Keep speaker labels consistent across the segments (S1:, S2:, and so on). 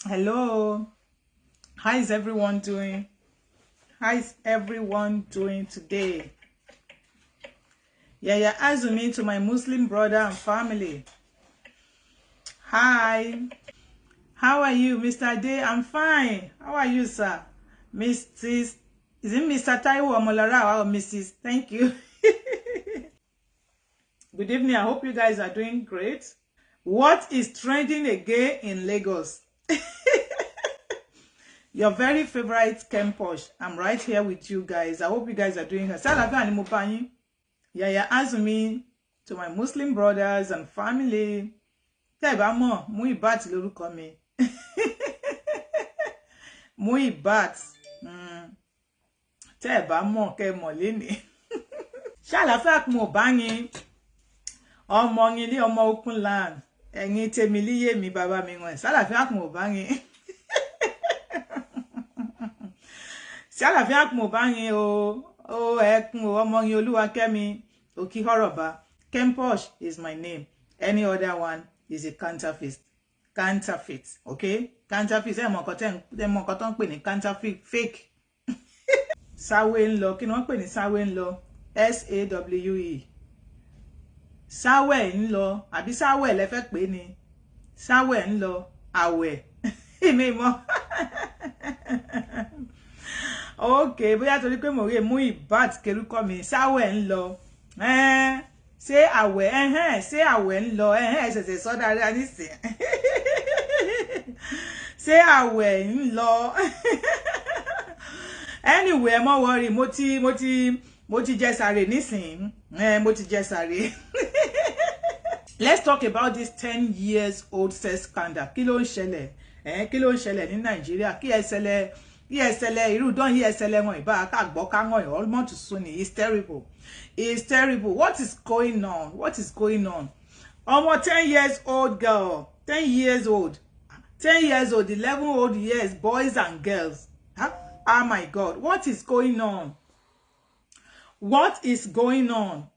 S1: Hello. How is everyone doing? How is everyone doing today? Yeah, Azumi to my Muslim brother and family. Hi. How are you, Mr. Day? I'm fine. How are you, sir? Mrs. Is it Mr. Taiwo Omolara or Mrs.? Thank you. Good evening. I hope you guys are doing great. What is trending again in Lagos? Your very favorite Kemposh. I'm right here with you guys. I hope you guys are doing well. Yeah, Azumi to my Muslim brothers and family. Tẹ́ bá mọ̀, Muibat lórúkọ mi. Muibat. Tẹ́ bá mọ̀ kẹ́ mọ̀ lénìí. Ṣàlàfíà mo bá yín. Ọmọ yín ní ọmọ Chrisland. Ẹ̀yin tèmi líyè mi bàbá mi wọ̀n. Ṣàlàfíà mo bá yín. Ṣàlàfíà mo bá yín o ẹkún o ọmọ yín Olúwakẹ́mi Okihoroba. Kemposh is my name. Any other one is a counterfeit. Counterfeit, okay? Counterfeit. Ẹ mọ̀ nǹkan tó ń pè ní counterfeit, fake. Sáwé ń lọ, kí ni wọ́n pè ní sáwé ń lọ? SAWE. Sáwé ń lọ, àbí sáwé lẹ fẹ́ pè ní? Sáwé ń lọ, àwẹ̀. Èmi mọ̀. Okay, bóyá torí pé mo rí Muibat kerúkọ mi, sáwé ń lọ. Ṣé àwẹ̀ ṣé àwẹ̀ ń lọ ṣẹ̀ṣẹ̀ sọ dáadáa nísìn. Ṣé àwẹ̀ ń lọ. Anyway, mo worry, mo ti jẹ sàré nísìn. Mo ti jẹ sàré. Let's talk about this 10 years old sex scandal. Kí ló ń ṣẹlẹ̀? Kí ló ń ṣẹlẹ̀ ní Nàìjíríà? Kí ẹ ṣẹlẹ̀ irú dán yí ẹ ṣẹlẹ̀ wọn ìbá ká gbọ́ ká ngọ̀n almost soon. It's terrible. It's terrible. What is going on? What is going on? Almost 10 years old girl, 10 years old, 11 years, boys and girls. Huh? Oh my God, what is going on? What is going on?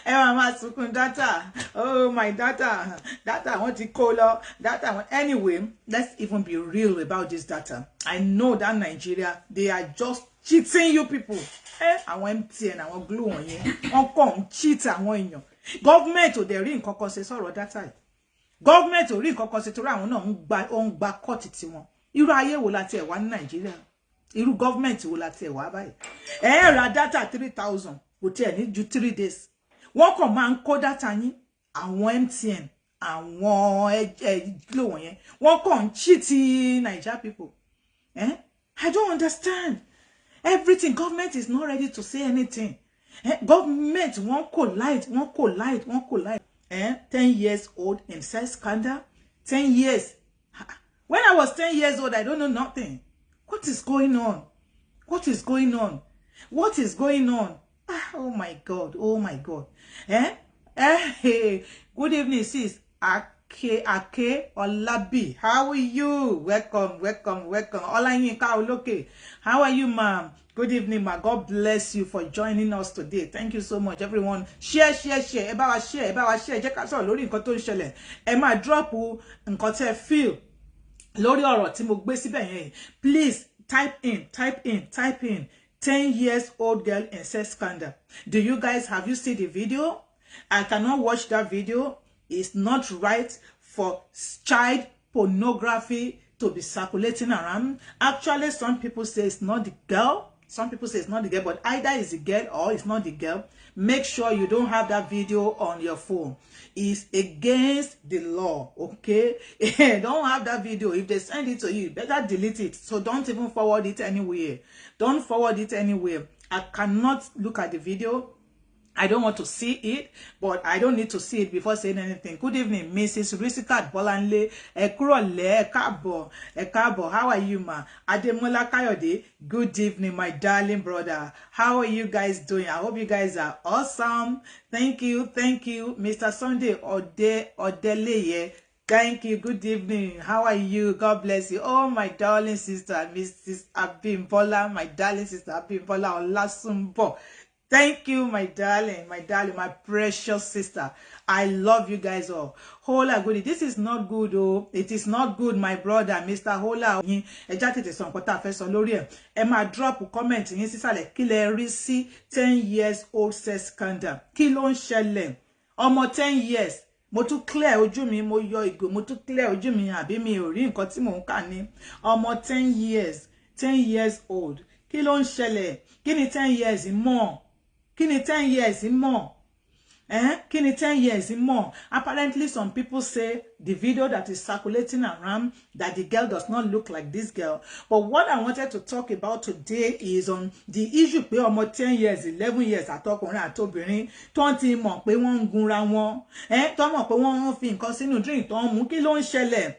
S1: Data. Oh, my data. Data, I want to call up. Data. Anyway, let's even be real about this data. I know that Nigeria, they are just cheating you people. Àwọn MTN, àwọn glue on you. Wọ́n kàn cheat àwọn èèyàn. Government ò dẹ̀ rí nǹkan kan ṣe sọ̀rọ̀ data yìí. Government ò rí nǹkan kan ṣe torí àwọn náà ń gba court tiwọn. Irú ayé wo la tiẹ̀ wà ní Nigeria? Irú government wo la tiẹ̀ wà báyìí? Ra data 3,000 kò tiẹ̀ ní ju 3 days. Wọ́n kàn máa ń kó data yín. Àwọn MTN, àwọn glue wọ̀nyẹn. Wọ́n kàn cheat Nigeria people. I don't understand. Everything, government is not ready to say anything. Government won't collide. 10 years old in sex scandal. 10 years. When I was 10 years old, I don't know nothing. What is going on? What is going on? What is going on? Oh my God. Oh my God. Hey. Good evening, sis. Ake Olabi. How are you? Welcome. Olayinka Oloke. How are you, ma'am? Good evening, ma. God bless you for joining us today. Thank you so much, everyone. Share. Ẹ bá wa share. Jẹ́ ká sọ̀rọ̀ lórí nǹkan tó ń ṣẹlẹ̀. Ẹ máa drop nǹkan tẹ́ feel lórí ọ̀rọ̀ tí mo gbé síbẹ̀ yẹn. Please type in. 10 years old girl in sex scandal. Have you seen the video? I cannot watch that video. It's not right for child pornography to be circulating around. Actually, some people say it's not the girl. But either it's the girl or it's not the girl. Make sure you don't have that video on your phone. It's against the law, okay? Don't have that video. If they send it to you, better delete it. So don't even forward it anywhere. I cannot look at the video. I don't want to see it, but I don't need to see it before saying anything. Good evening, Mrs. Risikat Bolanle. Ekurole, Ekabo. How are you, ma? Ademola Kayode. Good evening, my darling brother. How are you guys doing? I hope you guys are awesome. Thank you. Mr. Sunday Odeleye. Thank you. Good evening. How are you? God bless you. Oh, my darling sister, Mrs. Abimbola. My darling sister, Abimbola Olasumbo. Thank you, my darling, my precious sister. I love you guys all. Hola goody. This is not good, oh. It is not good, my brother, Mr. Hola. Ẹ já tètè sọ nǹkan tá fẹ́ sọ lórí ẹ̀. Ẹ máa drop comment yín sísàlẹ̀ kí lẹ rí sí 10 years old sex scandal. Kí ló ń ṣẹlẹ̀? Ọmọ 10 years. Mo tún clear ojú mi, mo yọ ìgò, mo tún clear ojú mi, àbí mi ò rí nǹkan tí mò ń kà ní. Ọmọ 10 years old. Kí ló ń ṣẹlẹ̀? Kí ni 10 years more? Kini 10 years more? Kini 10 years more? Apparently, some people say the video that is circulating around that the girl does not look like this girl. But what I wanted to talk about today is on the issue pé ọmọ 10 years, 11 years àtọkùnrin àtobìnrin tó ti mọ̀ pé wọ́n ń gunra wọn, tó mọ̀ pé wọ́n fi nǹkan sínú drink tó ń mú. Kí ló ń ṣẹlẹ̀?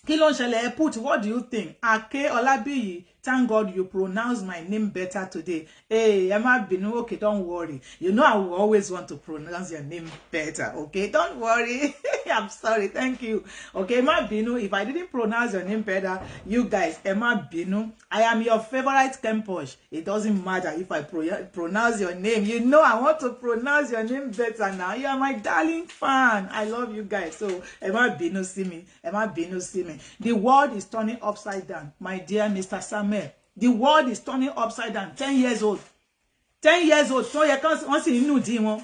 S1: Kí ló ń ṣẹlẹ̀? Put, what do you think? Ake Olabiyi, thank God you pronounce my name better today. Hey, Emma Binu, okay, don't worry. You know I will always want to pronounce your name better, okay? Don't worry. I'm sorry, thank you. Okay, Emma Binu, if I didn't pronounce your name better, you guys, Emma Binu, I am your favorite Kemposh. It doesn't matter if I pronounce your name. You know I want to pronounce your name better now. You are my darling fan. I love you guys. So, Emma Binu, see me. Emma Binu, see me. The world is turning upside down, my dear Mr. Samuel. The world is turning upside down. 10 years old. 10 years old. So you can't see inú di wọn.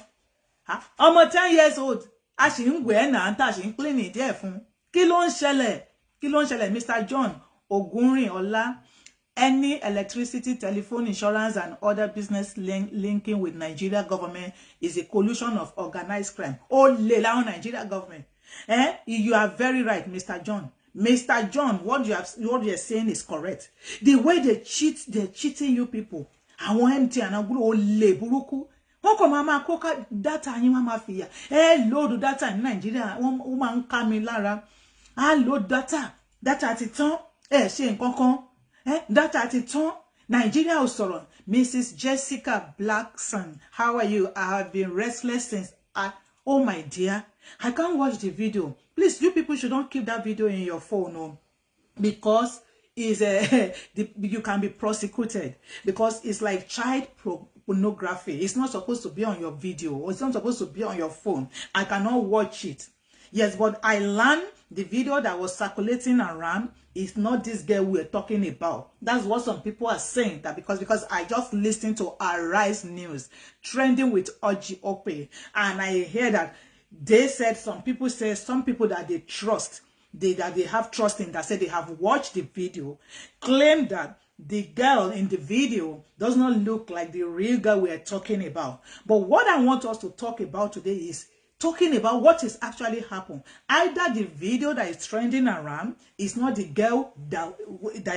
S1: Ọmọ 10 years old. A ṣì ń wẹ̀ náà, tá ṣì ń clean it there fún. Kí ló ń ṣẹlẹ̀? Kí ló ń ṣẹlẹ̀? Mr. John Ogunrin-Ola. Any electricity, telephone, insurance, and other business linking with Nigeria government is a collusion of organized crime. Olè láwọn Nigeria government. You are very right, Mr. John. Mr. John, what you're saying is correct. The way they cheat, they're cheating you people. Àwọn MT and olè burúkú. Wọ́n kò máa kó data yín wọ́n máa fi yà. Load data ní Nigeria, wọ́n máa ń ká mi lára. Load data. Data ti tán. Ṣe nǹkan kan. Data ti tán. Nigeria ò sọ̀rọ̀. Mrs. Jessica Blackson, how are you? I have been restless since oh my dear, I can't watch the video. Please, you people should not keep that video in your phone, no, because you can be prosecuted, because it's like child pornography. It's not supposed to be on your video, or it's not supposed to be on your phone. I cannot watch it. Yes, but I learned the video that was circulating around is not this girl we're talking about. That's what some people are saying, that because I just listened to Arise News trending with Oji Ope, and I hear that they said some people that they trust, that they have trust in, that said they have watched the video, claim that the girl in the video does not look like the real girl we are talking about. But what I want us to talk about today is talking about what is actually happened. Either the video that is trending around is not the girl that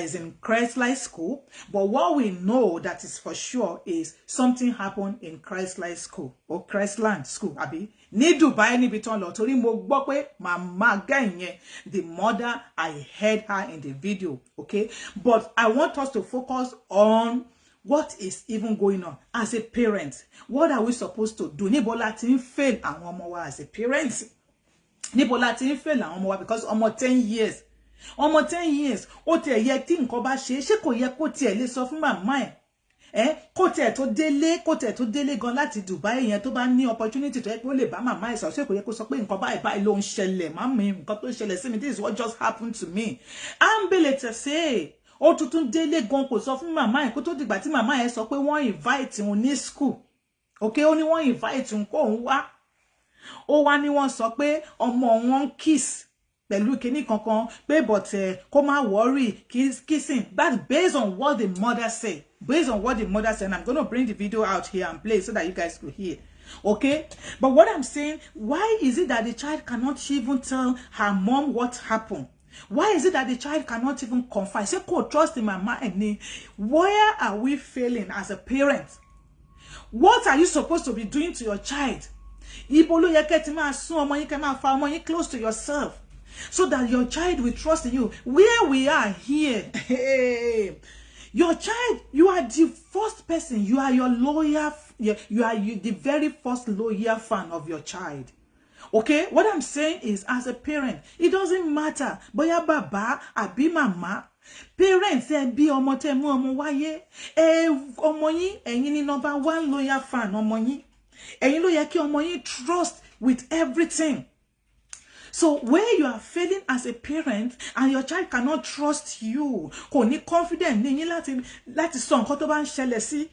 S1: is in Chrisland school, but what we know that is for sure is something happened in Chrisland school, or Chrisland school, abi. Ní Dubai níbi tán lọ, torí mo gbọ́ pé mama gẹ̀yẹn, the mother, I heard her in the video, okay? But I want us to focus on what is even going on as a parent. What are we supposed to do? Níbo la ti ń fail àwọn ọmọ wa as a parent. Níbo la ti ń fail àwọn ọmọ wa, because ọmọ 10 years. Ọmọ 10 years, ó tiẹ̀ yẹ tí nǹkan bá ṣe, ṣé kò yẹ kó tiẹ̀ lè sọ fún màmá ẹ̀. Kó tiẹ̀ tó délé gan láti Dubai yẹn, tó bá ní opportunity tó yẹ kó lè bá màmá ẹ̀ sọ, ṣé kò yẹ kó sọ pé nǹkan báyìí ló ń ṣẹlẹ̀, màmí, nǹkan tó ṣẹlẹ̀ sí mi, this is what just happened to me. Ambulance say, ó tuntun délé gan kò sọ fún màmá ẹ̀ kó tó dìgbà tí màmá ẹ̀ sọ pé wọ́n invite òun ní school. Okay, ó ní wọ́n invite òun kó òun wá. Ó wá ní wọ́n sọ pé ọmọ wọn kiss pẹ̀lú kíní kankan pé but kó má worry, kissing. That's based on what the mother said. Based on what the mother said. And I'm going to bring the video out here and play so that you guys could hear. Okay? But what I'm saying, why is it that the child cannot even tell her mom what happened? Why is it that the child cannot even confide? Say, "Could trust in my mind." Where are we failing as a parent? What are you supposed to be doing to your child? Close to yourself, so that your child will trust in you. Where we are here, your child, you are the first person. You are your lawyer. You are the very first lawyer fan of your child. Okay, what I'm saying is, as a parent, it doesn't matter boya baba abi mama, Parents, bí ọmọ tẹ́ mú ọmọ wáyé, ọmọ yín, ẹ̀yin ni number 1 loyal fan ọmọ yín. Ẹ̀yin ló yẹ kí ọmọ yín trust with everything. So where you are failing as a parent and your child cannot trust you, kò ní confident ní yín láti sọ nǹkan tó bá ń ṣẹlẹ̀ sí.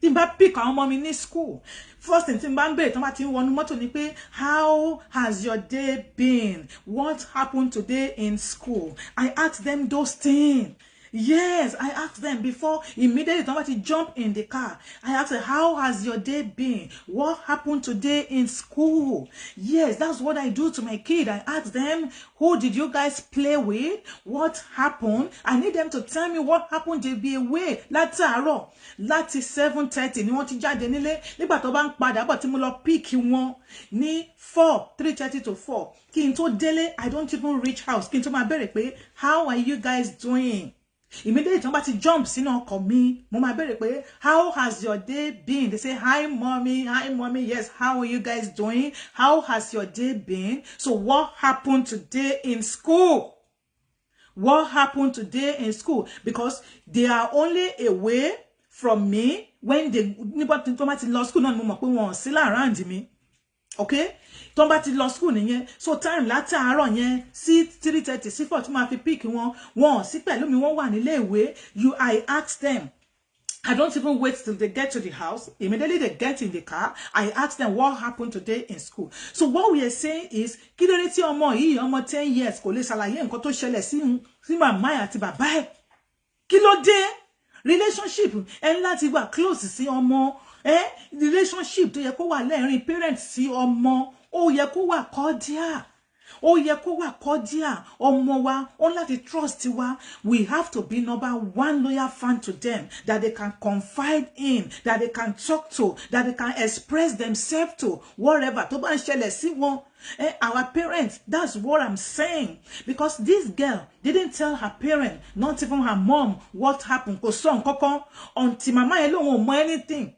S1: Tí n bá pick àwọn ọmọ mi ní school, first thing tí n bá ń bẹ̀rẹ̀ tí wọ́n bá ti ń wọnú mọ́tò ni pé, how has your day been? What happened today in school? I ask them those things. Yes, I asked them before immediately somebody jump in the car. I asked them, how has your day been? What happened today in school? Yes, that's what I do to my kid. I ask them, who did you guys play with? What happened? I need them to tell me what happened. They'll be away. Látàárọ̀, láti 7:30 ni wọ́n ti jáde nílé. Nígbà tó bá ń padà bọ̀ tí mo lọ pick wọn ní 3:30 to 4. Kí n tó délé, I don't even reach house. Kí n tó máa bẹ̀rẹ̀ pé, how are you guys doing? Immediately somebody jumps sínú ọkọ̀ mi, mo máa bẹ̀rẹ̀ pé, how has your day been? They say, hi mommy, yes, how are you guys doing? How has your day been? So what happened today in school? What happened today in school? Because they are only away from me when they somebody lost school, náà mo mọ̀ pé wọn ò sí around me. Okay? Tó bá ti lọ school nìyẹn, so time látàárọ̀ yẹn sí 3:30 sí 4 tí máa fi pick wọn sí pẹ̀lú mi, wọ́n wà nílé ìwé. I ask them. I don't even wait till they get to the house. Immediately they get in the car, I ask them what happened today in school. So what we are saying is, kí ló dé tí ọmọ yìí, ọmọ 10 years, kò lè ṣàlàyé nǹkan tó ṣẹlẹ̀ sí màmá àti bàbá ẹ̀? Kí ló dé? Relationship ẹ̀ láti wà close sí ọmọ. Relationship tó yẹ kó wà lẹ́rìn parents sí ọmọ, ó yẹ kó wà cordial. Ó yẹ kó wà cordial. Ọmọ wa, ó láti trust wa. We have to be number 1 loyal fan to them, that they can confide in, that they can talk to, that they can express themselves to, whatever. Tó bá ń ṣẹlẹ̀ sí wọn. Our parents, that's what I'm saying. Because this girl didn't tell her parent, not even her mom, what happened. Kò sọ nǹkankan until mama ẹ̀ lóhùn ò mọ anything.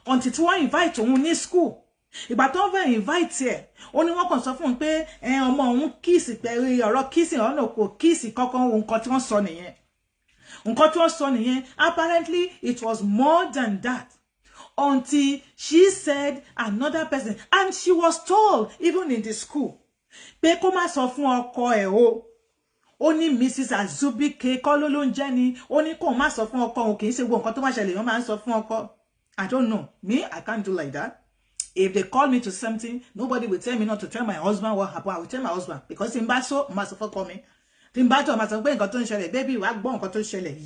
S1: Until tí wọ́n invite òun ní school. Ìgbà tó ń fẹ́ invite ẹ̀, ó ní wọ́n kàn sọ fún un pé ọmọ òun kiss pẹ̀lú ọ̀rọ̀ kissing ọ̀nà kò kiss kankan, nǹkan tí wọ́n sọ nìyẹn. Nǹkan tí wọ́n sọ nìyẹn. Apparently, it was more than that. Until she said another person, and she was told, even in the school, pé kó má sọ fún ọkọ ẹ̀ o. Ó ní Mrs. Azubike kọ́ ló ń jẹ́ ni. Ó ní kó má sọ fún ọkọ òun, kì í ṣe gbogbo nǹkan tó bá ṣẹlẹ̀ wọ́n máa ń sọ fún ọkọ. I don't know. Me, I can't do like that. If they call me to something, nobody will tell me not to tell my husband what happened. I will tell my husband. Because in Baso, Masofo call me. In Bato, Masofo, baby,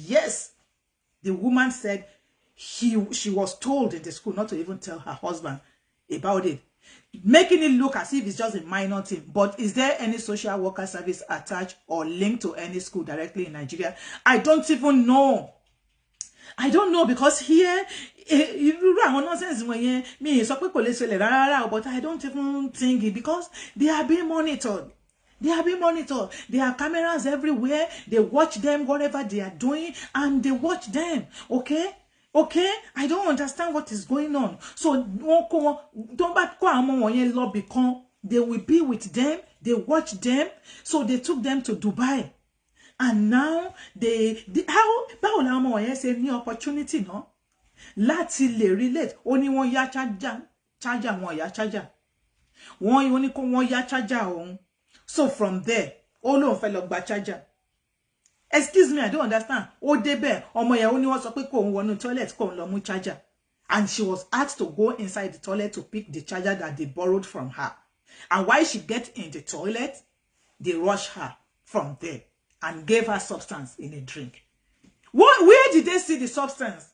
S1: yes. The woman said she was told in the school not to even tell her husband about it. Making it look as if it's just a minor thing. But is there any social worker service attached or linked to any school directly in Nigeria? I don't even know. I don't know, because here, nonsense me, but I don't even think it, because they are being monitored. They are being monitored. There are cameras everywhere. They watch them, whatever they are doing, and they watch them. Okay? Okay? I don't understand what is going on. So, they will be with them. They watch them. So, they took them to Dubai. And now how báwo la ọmọ yẹn ṣe ní opportunity no láti lè relate. Ó ní wọ́n yá charger wọ́n yá charger. Wọ́n ní kó wọ́n yá charger òun. So from there, ó lóun fẹ́ lọ gba charger. Excuse me, I don't understand. Ó débẹ̀, ọmọ yẹn ó ní wọ́n sọ pé kó òun wọnú toilet kó òun lọ mú charger. And she was asked to go inside the toilet to pick the charger that they borrowed from her. And while she gets in the toilet, they rush her from there and gave her substance in a drink. Where did they see the substance?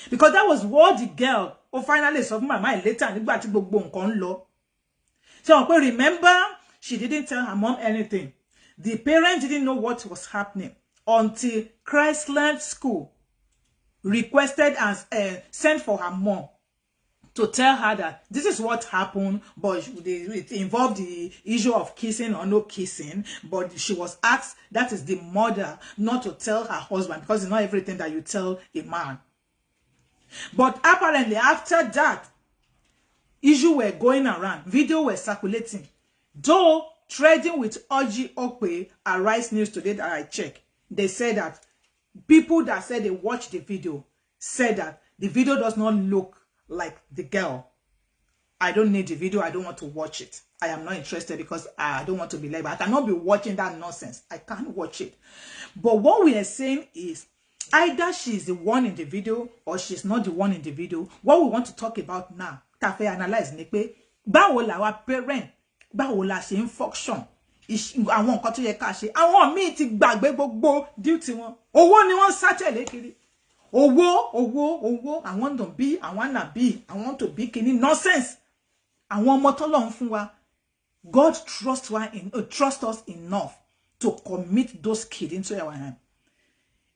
S1: Because that was what the girl finally saw my mind later and nígbà tí gbogbo nǹkan lọ. So remember, she didn't tell her mom anything. The parents didn't know what was happening until Chrisland school requested and sent for her mom to tell her that this is what happened, but it involved the issue of kissing or no kissing. But she was asked, that is the mother, not to tell her husband, because it's not everything that you tell a man. But apparently after that, issue were going around, video were circulating. Though trading with Oji Okwe, Arise News today that I check, they said that people that said they watched the video said that the video does not look like the girl. I don't need the video. I don't want to watch it. I am not interested because I don't want to be labeled. I cannot be watching that nonsense. I can't watch it. But what we are saying is either she's the one in the video or she's not the one in the video. What we want to talk about now, Cafe analyze ni pé báwo làwa parent, báwo la ṣe ń function. Àwọn nǹkan tó yẹ ká ṣe. Àwọn míì ti gbàgbé gbogbo duty wọn. Owó ni wọ́n sá tẹ̀lé kiri. Owó. I want to be, I want to be kini nonsense. Àwọn ọmọ t'Ọlọ́run fún wa. God trust us enough to commit those kids into our hand.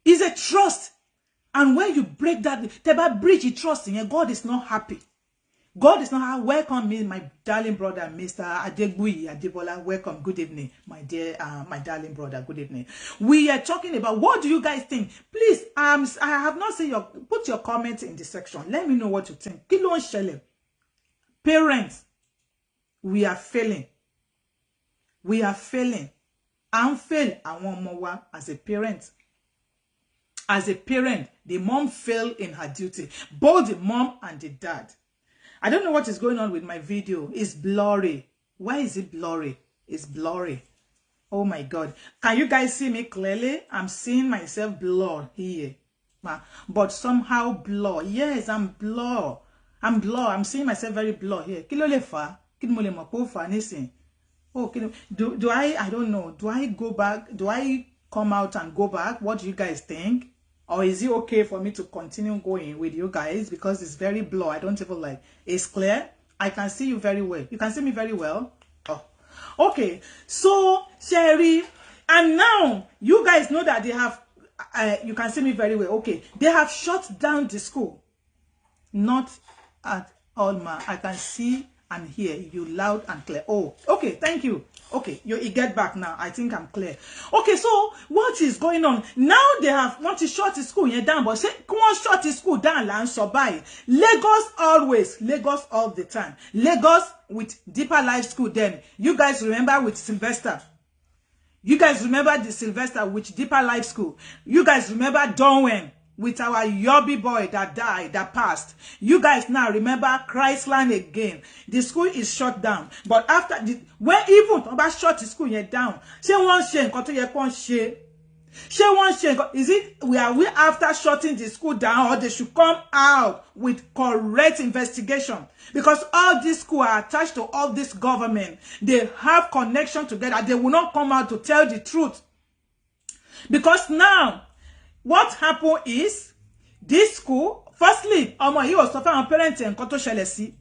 S1: It's a trust. And when you break that, teba breach the trust in God is not happy. God is not happy. Welcome me, my darling brother, Mr. Adegbuyi Adebola. Welcome. Good evening, my dear, my darling brother. Good evening. We are talking about, what do you guys think? Please, I have not seen put your comments in the section. Let me know what you think. Kí ló ń ṣẹlẹ̀? Parents, we are failing. We are failing. I'm fail àwọn ọmọ wa as a parent. As a parent, the mom failed in her duty. Both the mom and the dad. I don't know what is going on with my video. It's blurry. Why is it blurry? It's blurry. Oh my God. Can you guys see me clearly? I'm seeing myself blur here. But somehow blur. Yes, I'm blur. I'm blur. I'm seeing myself very blur here. Kí ló lè fà? Kí ni mo lè mọ̀ pé ó fà nísìn? Oh, do I don't know. Do I go back? Do I come out and go back? What do you guys think? Or is it okay for me to continue going with you guys? Because it's very blur. I don't even like. It's clear. I can see you very well. You can see me very well. Oh, okay. So, Sherry, and now you guys know that they have, you can see me very well. Okay. They have shut down the school. Not at all, ma. I can see and hear you loud and clear. Oh, okay. Thank you. Okay, you get back now. I think I'm clear. Okay, so what is going on? Now they have want to shut the school down, but say, come on, shut the school down, land so by. Lagos always, Lagos all the time. Lagos with Deeper Life School then. You guys remember with Sylvester. You guys remember the Sylvester with Deeper Life School. You guys remember Donwen with our Yobby boy that died, that passed. You guys now remember Chrisland again. The school is shut down. But after, when even about shut the school down, say one shame, is it, are we after shutting the school down, or they should come out with correct investigation? Because all these schools are attached to all this government. They have connection together. They will not come out to tell the truth. Because now, what happened is, this school, firstly, he was suffering our parents and koto shelesi.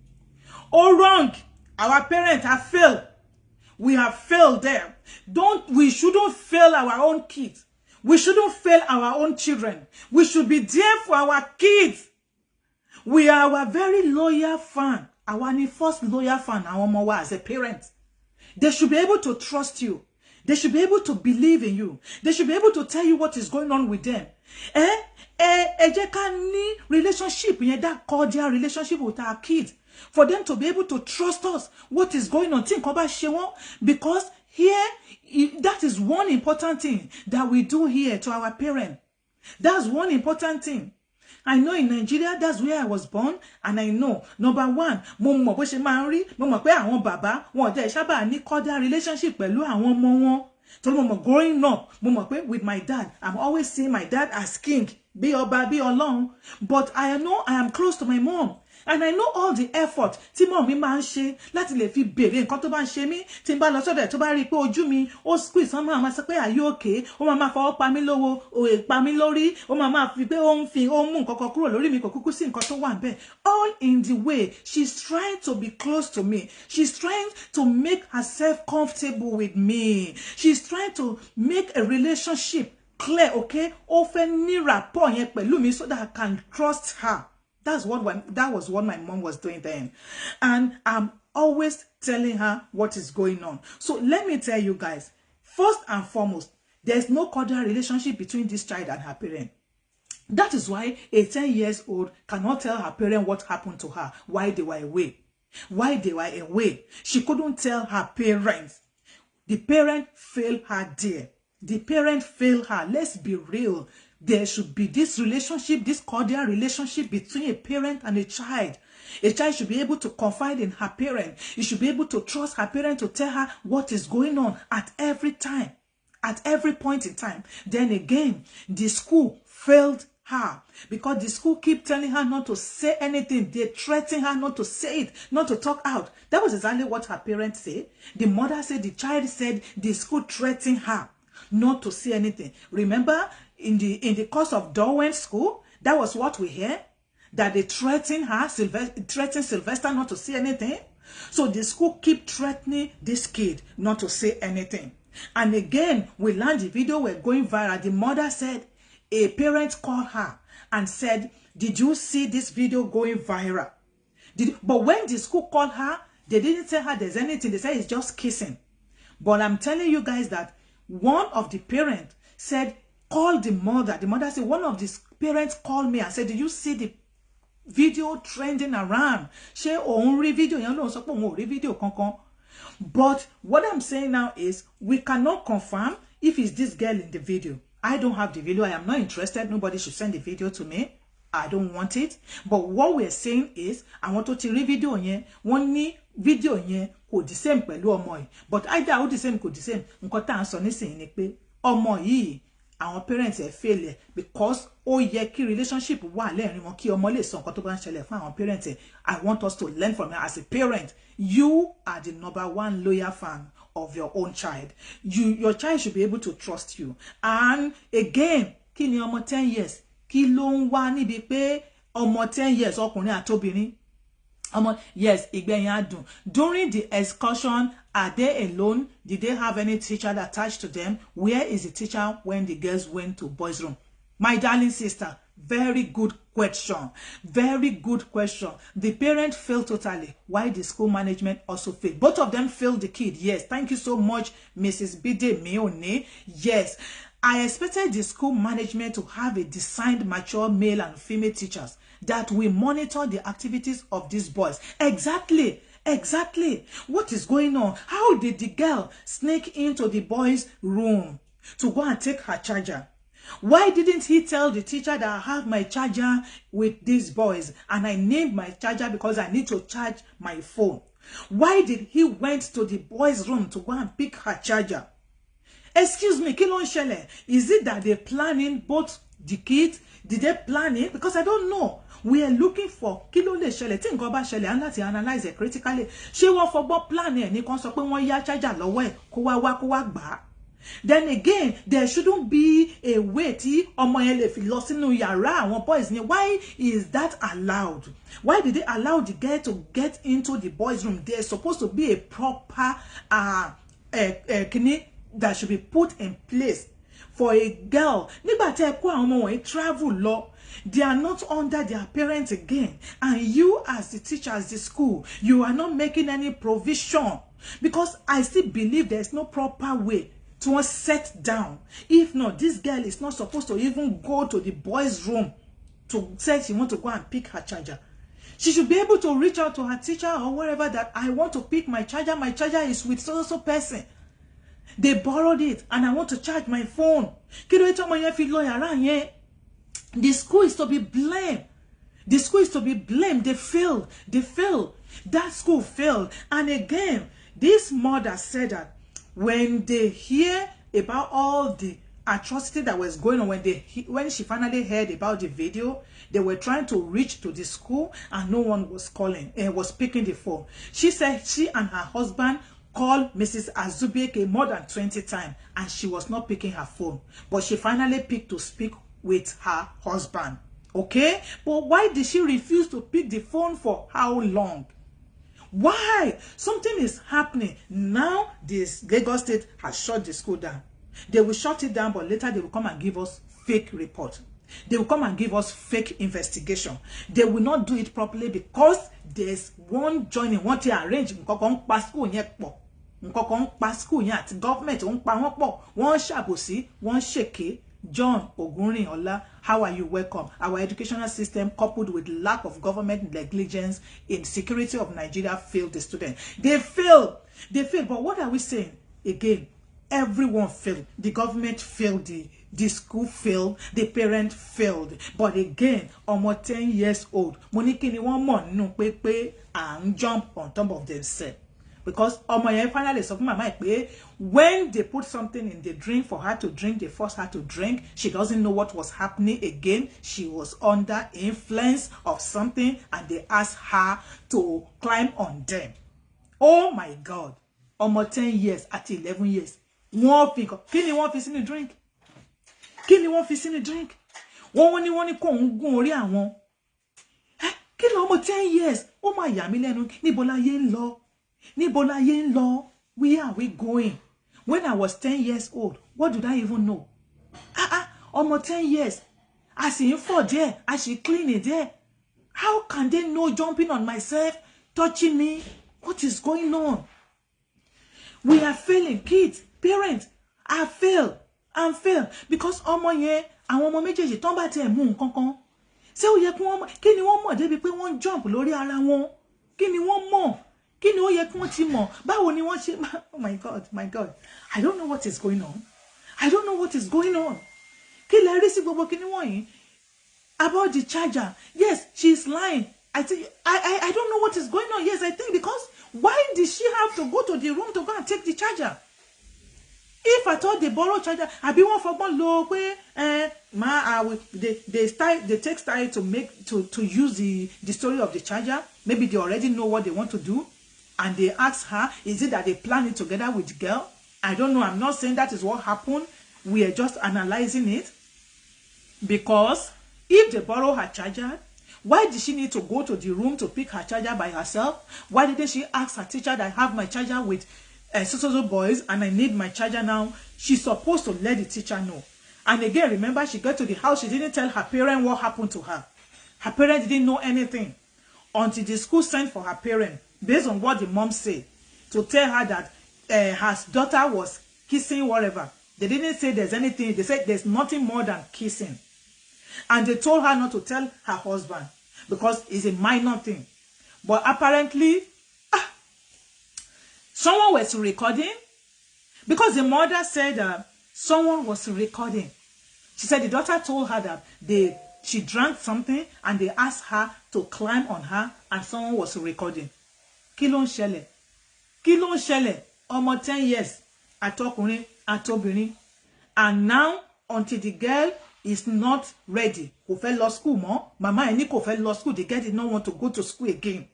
S1: Oh, wrong. Our parents have failed. We have failed them. We shouldn't fail our own kids. We shouldn't fail our own children. We should be there for our kids. We are our very loyal fan. Our first loyal fan, our mama as a parent. They should be able to trust you. They should be able to believe in you. They should be able to tell you what is going on with them. Relationship, that cordial relationship with our kids. For them to be able to trust us, what is going on. Think about Shewon. Because here, that is one important thing that we do here to our parents. That's one important thing. I know in Nigeria, that's where I was born, and I know, number one, mo mọ̀ bó ṣe máa ń rí, mo mọ̀ pé àwọn bàbá, wọn jẹ́ sábà ní cordial relationship pẹ̀lú àwọn ọmọ wọn. So mo mọ̀ growing up, mo mọ̀ pé with my dad, I'm always seeing my dad as king, bí ọba, bí ọlọ́run. But I know I am close to my mom. And I know all the effort tí mom mi máa ń ṣe láti lè fi béèrè nǹkan tó bá ń ṣe mí, tí n bá lọ sọ́dọ̀ tó bá rí pé ojú mi ó squeeze, ó máa sọ pé are you okay? Ó máa fọwọ́ pa mí lọ́wọ́, ó pa mí lórí, ó máa fi pé ó ń mú nǹkan kan kúrò lórí mi, kò kúkú sí nǹkan tó wà ńbẹ̀. All in the way she's trying to be close to me. She's trying to make herself comfortable with me. She's trying to make a relationship clear, okay? Ó fẹ́ ní rapport yẹn pẹ̀lú mi so that I can trust her. That was what my mom was doing then. And I'm always telling her what is going on. So let me tell you guys, first and foremost, there's no cordial relationship between this child and her parent. That is why a 10-year-old cannot tell her parent what happened to her, why they were away. Why they were away. She couldn't tell her parents. The parent failed her there. The parent failed her. Let's be real. There should be this relationship, this cordial relationship between a parent and a child. A child should be able to confide in her parent. You should be able to trust her parent to tell her what is going on at every time, at every point in time. Then again, the school failed her because the school keep telling her not to say anything. They threaten her not to say it, not to talk out. That was exactly what her parents said. The mother said, the child said the school threatened her not to say anything. Remember, in the course of Darwin school, that was what we hear, that they threatened her, threatened Sylvester not to say anything. So the school keep threatening this kid not to say anything. And again, we learned the video were going viral. The mother said, a parent called her and said, did you see this video going viral? But when the school called her, they didn't tell her there's anything. They said it's just kissing. But I'm telling you guys that one of the parents said, call the mother. The mother said, one of the parents called me and said, did you see the video trending around? She only video, video kankan. But what I'm saying now is we cannot confirm if it's this girl in the video. I don't have the video. I am not interested. Nobody should send the video to me. I don't want it. But what we're saying is, I want to see video yen. One ni video yen could the same pẹ̀lú ọmọ yìí. But either how the same could the same. Nǹkan tá à ń sọ nísìnyí ni pé ọmọ yìí àwọn parents ẹ fail because ó yẹ kí relationship wà lẹ́rìn wọn kí ọmọ lè sọ nǹkan tó bá ń ṣẹlẹ̀ fún àwọn parents ẹ. I want us to learn from her as a parent. You are the #1 loyal fan of your own child. Your child should be able to trust you. And again, kí ni ọmọ 10 years? Kí ló ń wá níbi pé ọmọ 10 years ọkùnrin àtobìnrin? Yes, ìgbẹ̀yìn adùn. During the excursion, are they alone? Did they have any teacher attached to them? Where is the teacher when the girls went to boys' room? My darling sister, very good question. Very good question. The parent failed totally. Why the school management also failed? Both of them failed the kid. Yes, thank you so much, Mrs. Bide Meone. Yes, I expected the school management to have a designed, mature male and female teachers that will monitor the activities of these boys. Exactly. What is going on? How did the girl sneak into the boys' room to go and take her charger? Why didn't he tell the teacher that I have my charger with these boys and I named my charger because I need to charge my phone? Why did he went to the boys' room to go and pick her charger? Excuse me, kí ló ń ṣẹlẹ̀? Is it that they're planning both the kids? Did they plan it? Because I don't know. We are looking for kí ló lè ṣẹlẹ̀ tí nǹkan bá ṣẹlẹ̀ and láti analyze it critically. Ṣé wọ́n fọgbọ́n plan ẹ̀ ní kan sọ pé wọ́n yá charger lọ́wọ́ ẹ̀ kó wá gbà á? Then again, there shouldn't be a way tí ọmọ yẹn lè fi lọ sínú yàrá àwọn boys ni. Why is that allowed? Why did they allow the girl to get into the boys' room? There's supposed to be a proper that should be put in place for a girl. Nígbà tí ẹ kó àwọn ọmọ wọ̀nyí travel lọ, they are not under their parents again. And you as the teacher, as the school, you are not making any provision. Because I still believe there's no proper way to set down. If not, this girl is not supposed to even go to the boys' room to say she wants to go and pick her charger. She should be able to reach out to her teacher or wherever that I want to pick my charger. My charger is with so person. They borrowed it and I want to charge my phone. The school is to be blamed. The school is to be blamed. They failed. That school failed. And again, this mother said that when they hear about all the atrocity that was going on, when she finally heard about the video, they were trying to reach to the school and no one was was picking the phone. She said she and her husband called Mrs. Azubieke more than 20 times and she was not picking her phone. But she finally picked to speak with her husband. Okay? But why did she refuse to pick the phone for how long? Why? Something is happening. Now, this Lagos State has shut the school down. They will shut it down, but later they will come and give us fake report. They will come and give us fake investigation. They will not do it properly because there's one joining, one to arrange. Government, one shabosi, one shake. John Ogunrin-Ola, how are you? Welcome. Our educational system, coupled with lack of government negligence in security of Nigeria, failed the students. They failed. But what are we saying? Again, Everyone failed. The government failed. The school failed. The parent failed. But again, almost 10 years old. Monique ni one more no pe and jump on top of themselves. Because finally sọ fún mama pé when they put something in the drink for her to drink, they forced her to drink. She doesn't know what was happening again. She was under influence of something and they asked her to climb on them. Oh my God. Almost 10 years at 11 years. One thing. Kí ni wọ́n fi sínú drink? Kí ni wọ́n fi sínú drink? Wọ́n ní kó ń gún orí àwọn. Kí ló ọmọ 10 years? Ó máa yà mí lẹ́nu. Níbo láyé ń lọ? Níbo láyé ń lọ? Where are we going? When I was 10 years old, what did I even know? Almost 10 years. I see him for there. I see clean it there. How can they know jumping on myself, touching me? What is going on? We are failing. Kids, parents, I fail. I'm fail. Because ọmọ yẹn, àwọn ọmọ méjèèjì tán bá tẹ̀ mú nǹkan kan. Ṣé ó yẹ kí wọ́n mọ̀? Kí ni wọ́n mọ̀ débi pé wọ́n jump lórí ara wọn? Kí ni wọ́n mọ̀? Kí ni ó yẹ kí wọ́n ti mọ̀? Báwo ni wọ́n ṣe? Oh my God, my God. I don't know what is going on. I don't know what is going on. Kí lẹ rí sí gbogbo kíní wọ̀nyí? About the charger. Yes, she's lying. I think I don't know what is going on. Yes, I think because why did she have to go to the room to go and take the charger? If I thought they borrow charger, I be one for one low way. They take style to use the story of the charger. Maybe they already know what they want to do, and they ask her, is it that they plan it together with the girl? I don't know. I'm not saying that is what happened. We are just analyzing it. Because if they borrow her charger, why did she need to go to the room to pick her charger by herself? Why didn't she ask her teacher that I have my charger with so boys and I need my charger now? She's supposed to let the teacher know. And again, remember, she got to the house. She didn't tell her parent what happened to her. Her parent didn't know anything until the school sent for her parent, based on what the mom said, to tell her that her daughter was kissing whatever. They didn't say there's anything. They said there's nothing more than kissing. And they told her not to tell her husband because it's a minor thing. But apparently, someone was recording, because the mother said someone was recording. She said the daughter told her that she drank something and they asked her to climb on her and someone was recording. Kí ló ń ṣẹlẹ̀? Kí ló ń ṣẹlẹ̀? Ọmọ 10 years, àtọkùnrin, àtobìnrin. And now, until the girl is not ready, kò fẹ́ lọ school mọ́, mama ẹ̀ ní kò fẹ́ lọ school, the girl did not want to go to school again.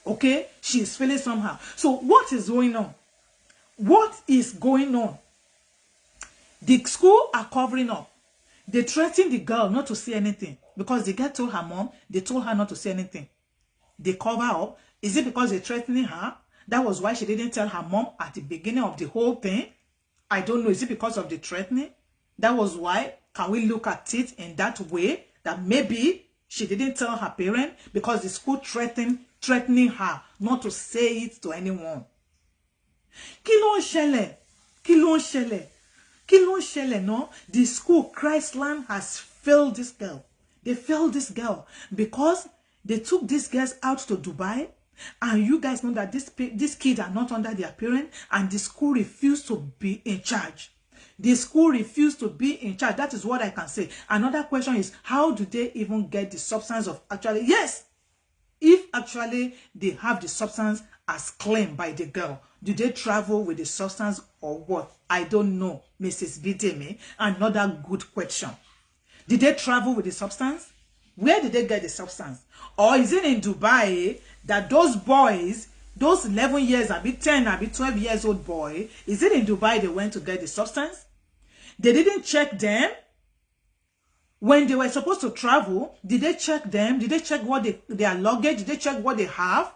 S1: Okay, she is feeling somehow. So what is going on? What is going on? The school are covering up. They threatened the girl not to say anything because the girl told her mom, they told her not to say anything. They cover up. Is it because they're threatening her? That was why she didn't tell her mom at the beginning of the whole thing. I don't know. Is it because of the threatening? That was why. Can we look at it in that way? That maybe she didn't tell her parent because the school threatening her not to say it to anyone. Kí ló ń ṣẹlẹ̀? Kí ló ń ṣẹlẹ̀? Kí ló ń ṣẹlẹ̀, no? The school, Chrisland, has failed this girl. They failed this girl because they took these girls out to Dubai. And you guys know that these kids are not under their parent. And the school refused to be in charge. The school refused to be in charge. That is what I can say. Another question is, how do they even get the substance of actually? Yes. If actually they have the substance as claimed by the girl, do they travel with the substance or what? I don't know, Mrs. Bidemi. Another good question. Did they travel with the substance? Where did they get the substance? Or is it in Dubai that those boys, those 11 years, a bit 10, a bit 12 years old boy, is it in Dubai they went to get the substance? They didn't check them. When they were supposed to travel, did they check them? Did they check what their luggage? Did they check what they have?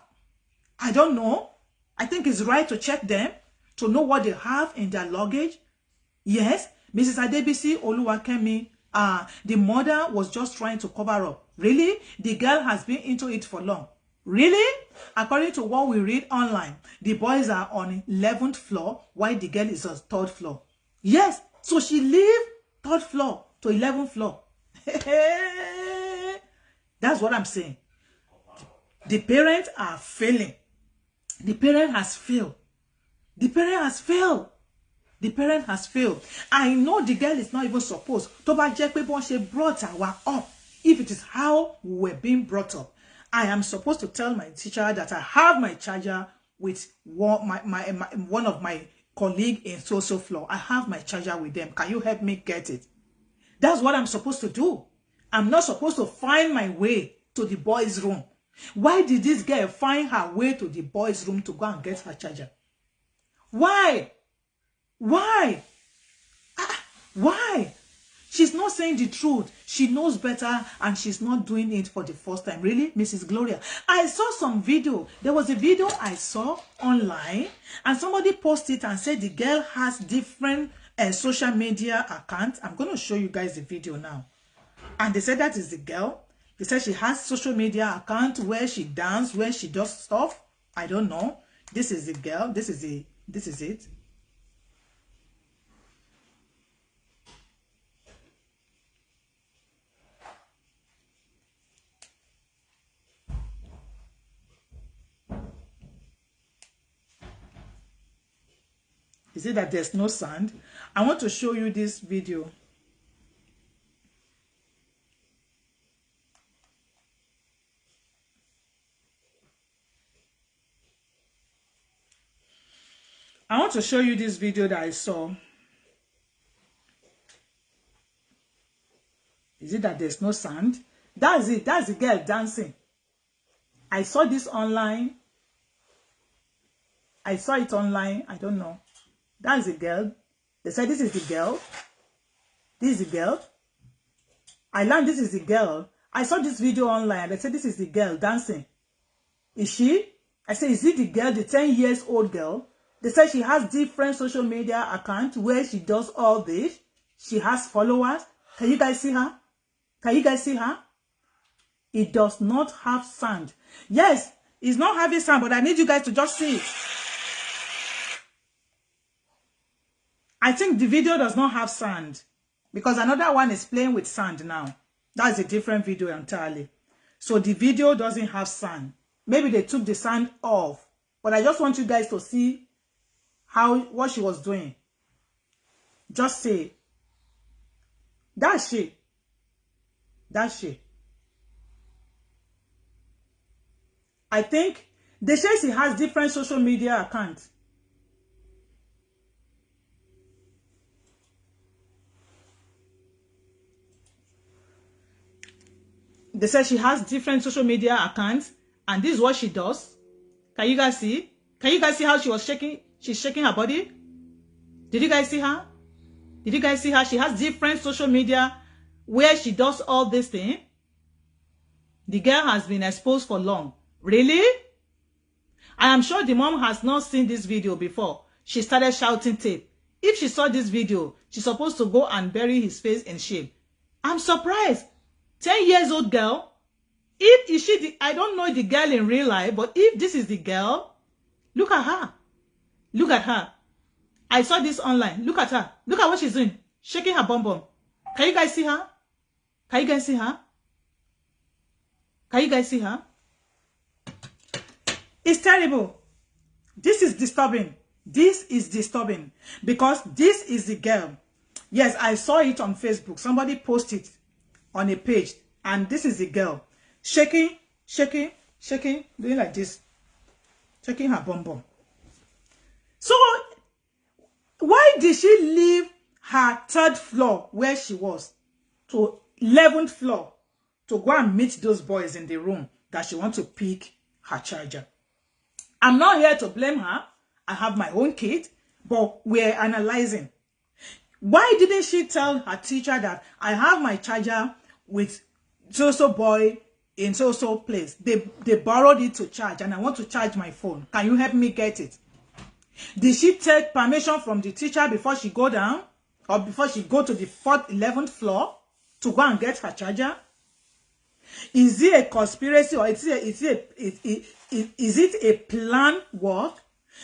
S1: I don't know. I think it's right to check them, to know what they have in their luggage. Yes, Mrs. Adebisi Oluwakemi, the mother was just trying to cover up. Really? The girl has been into it for long. Really? According to what we read online, the boys are on 11th floor, while the girl is on 3rd floor. Yes, so she lived 3rd floor to 11th floor. That's what I'm saying. The parents are failing. The parent has failed. The parent has failed. The parent has failed. I know the girl is not even supposed to bá jẹ́ pé bọ́n ṣe brought her up. If it is how we were being brought up, I am supposed to tell my teacher that I have my charger with one of my colleague in social floor. I have my charger with them. Can you help me get it? That's what I'm supposed to do. I'm not supposed to find my way to the boys' room. Why did this girl find her way to the boys' room to go and get her charger? Why? Why? Why? She's not saying the truth. She knows better and she's not doing it for the first time. Really, Mrs. Gloria? I saw some video. There was a video I saw online and somebody posted and said the girl has different social media accounts. I'm going to show you guys the video now. And they said that is the girl. They said she has social media account where she dances, where she does stuff. I don't know. This is the girl. This is it. Is it that there's no sound? I want to show you this video. I want to show you this video that I saw. Is it that there's no sound? That's it. That's the girl dancing. I saw this online. I saw it online. I don't know. That's the girl. They said this is the girl. This is the girl. I learned this is the girl. I saw this video online. They said this is the girl dancing. Is she? I said, is it the girl, the 10 years old girl? They said she has different social media accounts where she does all this. She has followers. Can you guys see her? Can you guys see her? It does not have sound. Yes, it's not having sound, but I need you guys to just see it. I think the video does not have sound because another one is playing with sound now. That's a different video entirely. So the video doesn't have sound. Maybe they took the sound off, but I just want you guys to see what she was doing. Just say, that's she. That's she. I think they say she has different social media accounts. They said she has different social media accounts, and this is what she does. Can you guys see? Can you guys see how she was shaking? She's shaking her body. Did you guys see her? Did you guys see her? She has different social media where she does all this thing. The girl has been exposed for long. Really? I am sure the mom has not seen this video before. She started shouting tape. If she saw this video, she's supposed to go and bury his face in shame. I'm surprised. 10 years old girl. Is she I don't know the girl in real life, but if this is the girl, look at her. Look at her. I saw this online. Look at her. Look at what she's doing. Shaking her bum bum. Can you guys see her? Can you guys see her? Can you guys see her? It's terrible. This is disturbing. This is disturbing because this is the girl. Yes, I saw it on Facebook. Somebody posted on a page, and this is the girl shaking, shaking, shaking, doing like this, shaking her bum bum. So why did she leave her 3rd floor where she was to 11th floor to go and meet those boys in the room that she wants to pick her charger? I'm not here to blame her. I have my own kid, but we're analyzing. Why didn't she tell her teacher that I have my charger with so-so boy in so-so place? They borrowed it to charge and I want to charge my phone. Can you help me get it? Did she take permission from the teacher before she go down or before she go to the 4th, 11th floor to go and get her charger? Is it a conspiracy or is it a planned work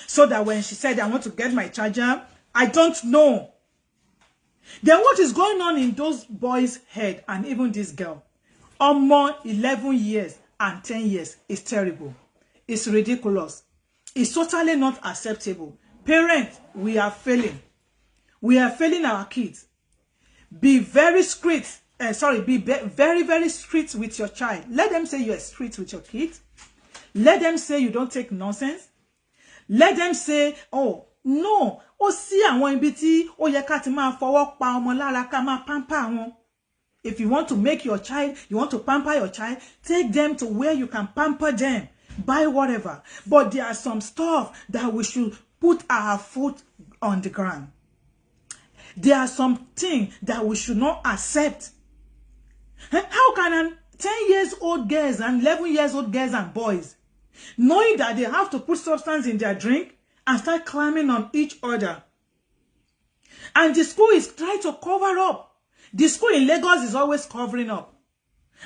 S1: so that when she said I want to get my charger, I don't know. Then what is going on in those boys' head and even this girl? More 11 years and 10 years is terrible. It's ridiculous. It's totally not acceptable. Parents, we are failing. We are failing our kids. Be very strict. Be very, very strict with your child. Let them say you're strict with your kids. Let them say you don't take nonsense. Let them say, oh, no. Oh, see, I want biti. Oh, ye katima forward pa omo lara kama pampa won. If you want to make your child, you want to pamper your child, take them to where you can pamper them. Buy whatever. But there are some stuff that we should put our foot on the ground. There are some things that we should not accept. How can 10 years old girls and 11 years old girls and boys, knowing that they have to put substance in their drink and start climbing on each other? And the school is trying to cover up. The school in Lagos is always covering up.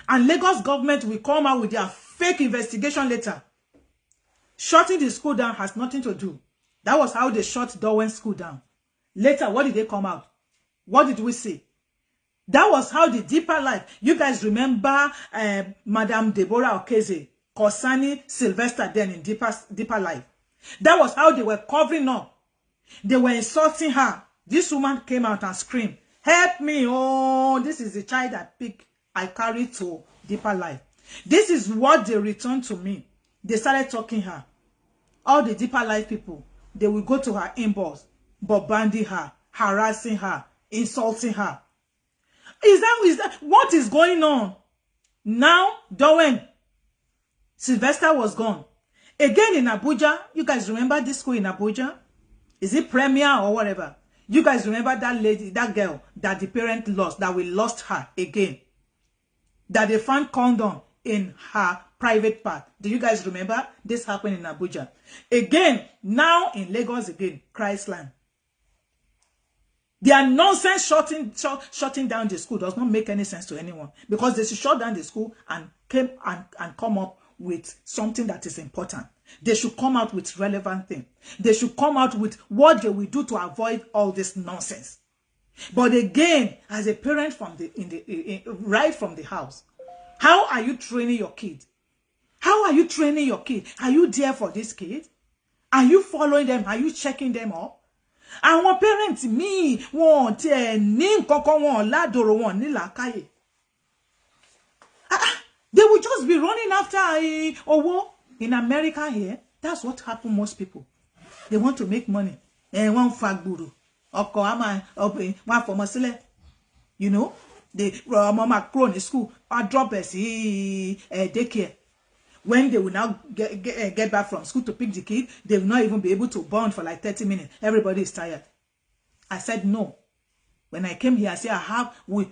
S1: And Lagos government will come out with their fake investigation letter. Shutting the school down has nothing to do. That was how they shut Darwin school down. Later, what did they come out? What did we see? That was how the Deeper Life. You guys remember Madam Deborah Okeze, Kosani Sylvester then in Deeper Life. That was how they were covering up. They were insulting her. This woman came out and screamed, help me. Oh, this is the child I carried to Deeper Life. This is what they returned to me. They started talking her. All the Deeper Life people, they will go to her inbox, but banding her, harassing her, insulting her. Is that what is going on? Now, Darwin Sylvester was gone. Again in Abuja, you guys remember this school in Abuja? Is it Premier or whatever? You guys remember that lady, that girl that the parent lost, that we lost her again? That they found condom in her private part. Do you guys remember? This happened in Abuja. Again, now in Lagos again, Chrisland. Their nonsense shutting down the school does not make any sense to anyone, because they should shut down the school and come up with something that is important. They should come out with relevant thing. They should come out with what they will do to avoid all this nonsense. But again, as a parent from right from the house, how are you training your kid? How are you training your kid? Are you there for this kid? Are you following them? Are you checking them up? Àwọn parents mi wọ́n tie ní nǹkankan wọ́n ládòrò wọ́n ní làákàyè. They will just be running after owó. In America here, that's what happen most people. They want to make money. Wọ́n fagburu. Ọkọ ama obìnrin wọ́n fọmọ sílẹ̀. You know, the mama grown in school, I drop us daycare. When they will now get back from school to pick the kid, they will not even be able to bond for like 30 minutes. Everybody is tired. I said no. When I came here, I said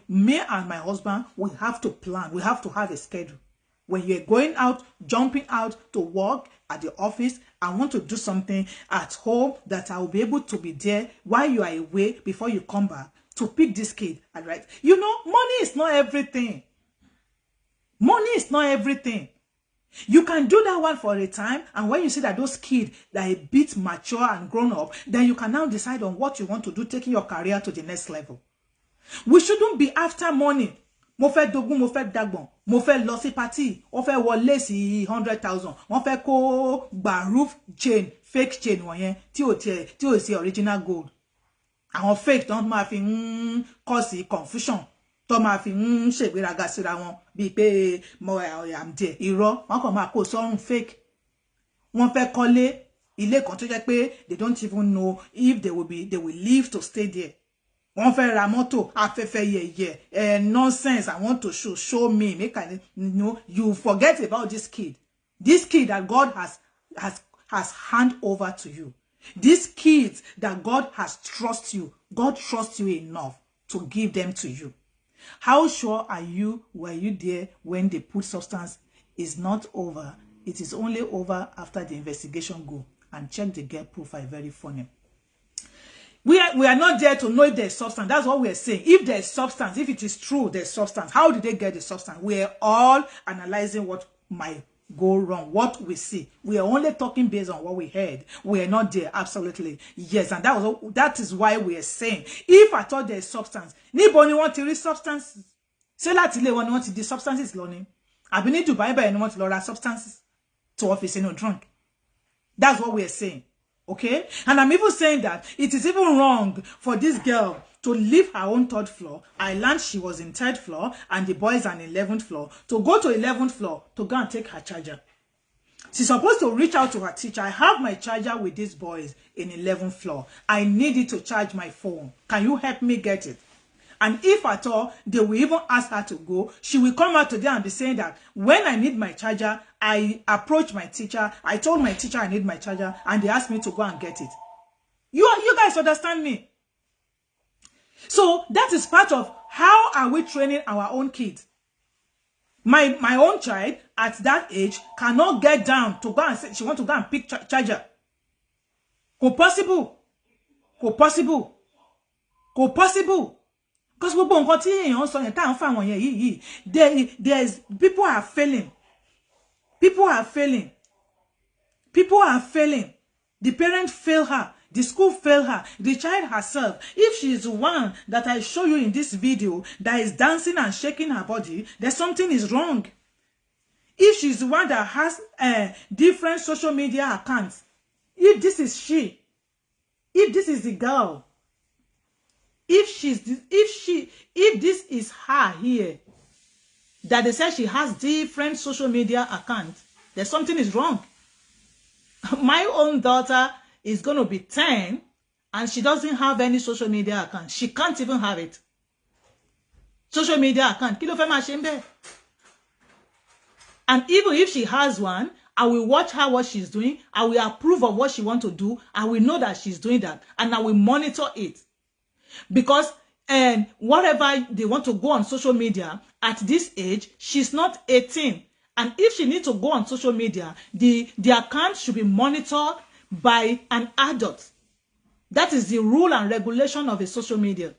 S1: me and my husband, we have to plan. We have to have a schedule. When you're going out, jumping out to work at the office, I want to do something at home that I will be able to be there while you are away before you come back to pick this kid. All right. You know, money is not everything. Money is not everything. You can do that one for a time, and when you see that those kids that are a bit mature and grown up, then you can now decide on what you want to do, taking your career to the next level. We shouldn't be after money. Mo fẹ́ dogun, mo fẹ́ dagbon, mo fẹ́ lọ sí party, mo fẹ́ wọlé sí 100,000, mo fẹ́ kó gba roof chain, fake chain wọ̀nyẹn tí ó sí original gold. Àwọn fake don't máa fi cause confusion. Tó máa fi ṣègbéraga síra wọn bí pé mo am there. Irọ́, wọ́n kàn máa kó sọ́run fake. Wọ́n fẹ́ kọ́lé ilé kan tó jẹ́ pé they don't even know if they will live to stay there. Wọ́n fẹ́ ra mọ́tò afẹ́fẹ́ yẹ̀yẹ̀ nonsense. I want to show me, make I know. You forget about this kid. This kid that God has hand over to you. These kids that God has trust you. God trusts you enough to give them to you. How sure were you there when they put substance? Is not over. It is only over after the investigation go. And check the girl profile, very funny. We are not there to know if there's substance. That's what we're saying. If there's substance, if it is true, there's substance. How did they get the substance? We're all analyzing what might go wrong, what we see. We are only talking based on what we heard. We are not there, absolutely. Yes, and that is why we are saying, if I thought there's substance, anybody want to read substance? Say that today when you want to do substances learning. I've been to buy and want to learn substances to office no drunk. That's what we are saying. Okay? And I'm even saying that it is even wrong for this girl to leave her own 3rd floor. I learned she was in 3rd floor and the boys are on 11th floor. To go to 11th floor to go and take her charger. She's supposed to reach out to her teacher. I have my charger with these boys in 11th floor. I need it to charge my phone. Can you help me get it? And if at all, they will even ask her to go, she will come out today and be saying that when I need my charger, I approach my teacher. I told my teacher I need my charger and they asked me to go and get it. You guys understand me? So that is part of how are we training our own kids. My own child at that age cannot get down to go and say she wants to go and pick charger. Go possible. Go possible. Go possible. Because we won't continue there's people are failing. People are failing. People are failing. The parent fail her. The school fail her. The child herself. If she is the one that I show you in this video that is dancing and shaking her body, there's something is wrong. If she's the one that has different social media accounts, if this is she, if this is the girl, if this is her here, that they say she has different social media accounts, there's something is wrong. My own daughter is going to be 10 and she doesn't have any social media account. She can't even have it. Social media account. And even if she has one, I will watch her what she's doing. I will approve of what she wants to do. I will know that she's doing that. And I will monitor it. Because whatever they want to go on social media at this age, she's not 18. And if she needs to go on social media, the account should be monitored by an adult. That is the rule and regulation of a social media.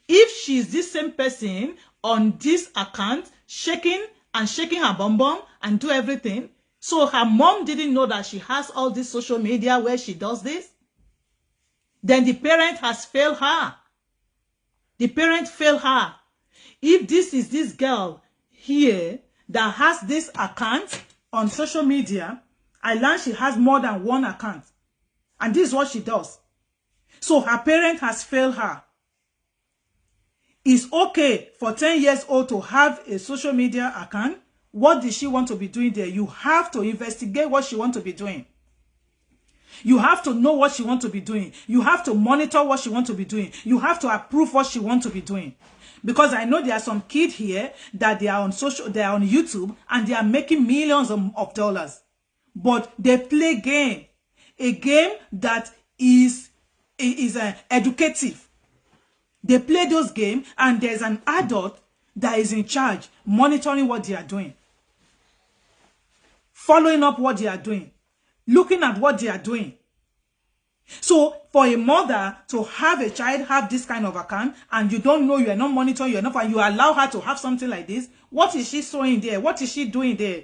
S1: If she's this same person on this account, shaking her bum bum and do everything, so her mom didn't know that she has all this social media where she does this, then the parent has failed her. The parent failed her. If this is this girl here that has this account on social media, I learned she has more than one account. And this is what she does. So her parent has failed her. It's okay for 10 years old to have a social media account. What does she want to be doing there? You have to investigate what she wants to be doing. You have to know what she wants to be doing. You have to monitor what she wants to be doing. You have to approve what she wants to be doing. Because I know there are some kids here that they are on YouTube and they are making millions of dollars. But they play game. A game that is educative. They play those games and there's an adult that is in charge, monitoring what they are doing. Following up what they are doing. Looking at what they are doing. So for a mother to have a child have this kind of account and you don't know, you are not monitoring, and you allow her to have something like this, what is she showing there? What is she doing there?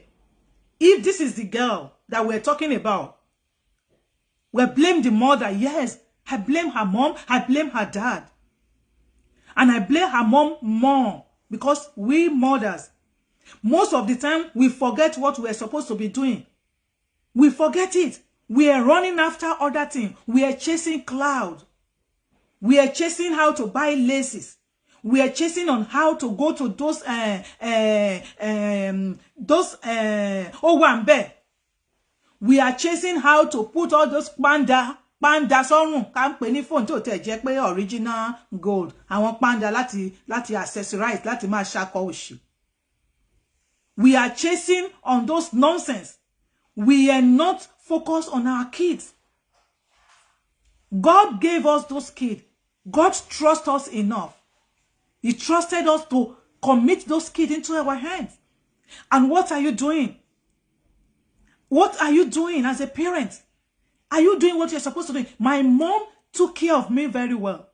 S1: If this is the girl that we're talking about, we blame the mother. Yes, I blame her mom. I blame her dad. And I blame her mom more because we mothers, most of the time, we forget what we're supposed to be doing. We forget it. We are running after other things. We are chasing cloud. We are chasing how to buy laces. We are chasing on how to go to those Owambe. We are chasing how to put all those panda sorun kan pe ni phone to te je pe original gold. Àwọn panda láti accessorize, láti ma ṣakọ òṣì. We are chasing on those nonsense. We are not focused on our kids. God gave us those kids. God trusts us enough. He trusted us to commit those kids into our hands. And what are you doing? What are you doing as a parent? Are you doing what you're supposed to do? My mom took care of me very well.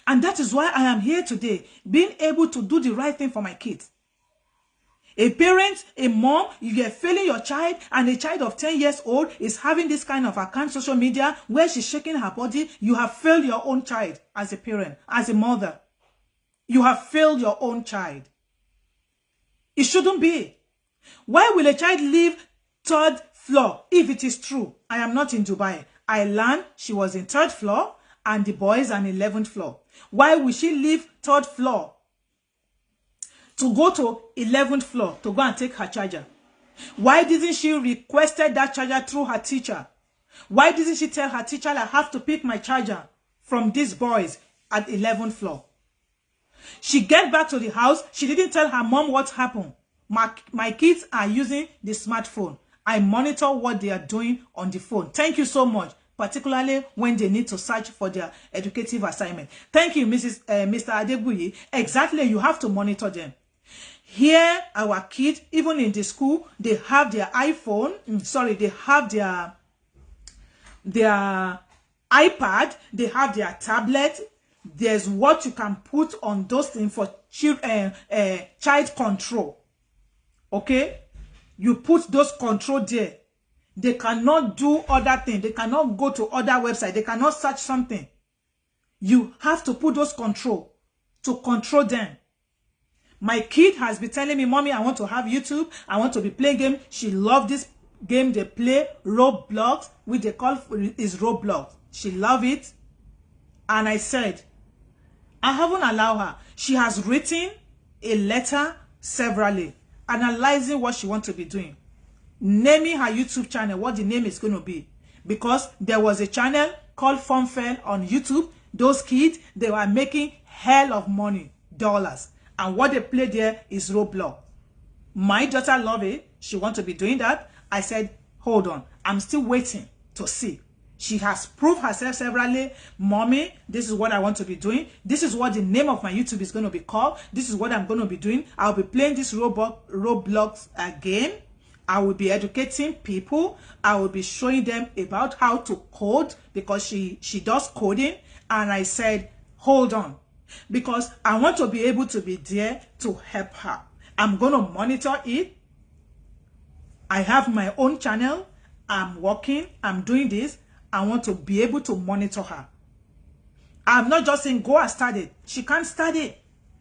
S1: And that is why I am here today, being able to do the right thing for my kids. A parent, a mom, you are failing your child, and a child of 10 years old is having this kind of account, social media, where she's shaking her body. You have failed your own child as a parent, as a mother. You have failed your own child. It shouldn't be. Why will a child leave 3rd floor if it is true? I am not in Dubai. I learned she was in 3rd floor and the boys on 11th floor. Why would she leave 3rd floor to go to 11th floor to go and take her charger? Why didn't she requested that charger through her teacher? Why didn't she tell her teacher, I have to pick my charger from these boys at 11th floor? She get back to the house. She didn't tell her mom what happened. My kids are using the smartphone. I monitor what they are doing on the phone. Thank you so much, particularly when they need to search for their educative assignment. Thank you, Mr. Adebuyi. Exactly, you have to monitor them. Here, our kids, even in the school, they have their iPhone. They have their iPad. They have their tablet. There's what you can put on those things for child control. Okay? You put those control there. They cannot do other things. They cannot go to other websites. They cannot search something. You have to put those control to control them. My kid has been telling me, Mommy, I want to have YouTube. I want to be playing game. She loves this game they play, Roblox, which they call is Roblox. She loves it. And I said, I haven't allowed her. She has written a letter severally, analyzing what she wants to be doing. Naming her YouTube channel, what the name is going to be. Because there was a channel called Funfair on YouTube. Those kids, they were making hell of money, dollars. And what they play there is Roblox. My daughter loves it. She wants to be doing that. I said, hold on. I'm still waiting to see. She has proved herself severally. Mommy, this is what I want to be doing. This is what the name of my YouTube is going to be called. This is what I'm going to be doing. I'll be playing this Roblox game. I will be educating people. I will be showing them about how to code because she does coding. And I said, hold on. Because I want to be able to be there to help her. I'm going to monitor it. I have my own channel. I'm working. I'm doing this. I want to be able to monitor her. I'm not just saying go and start it. She can't start it.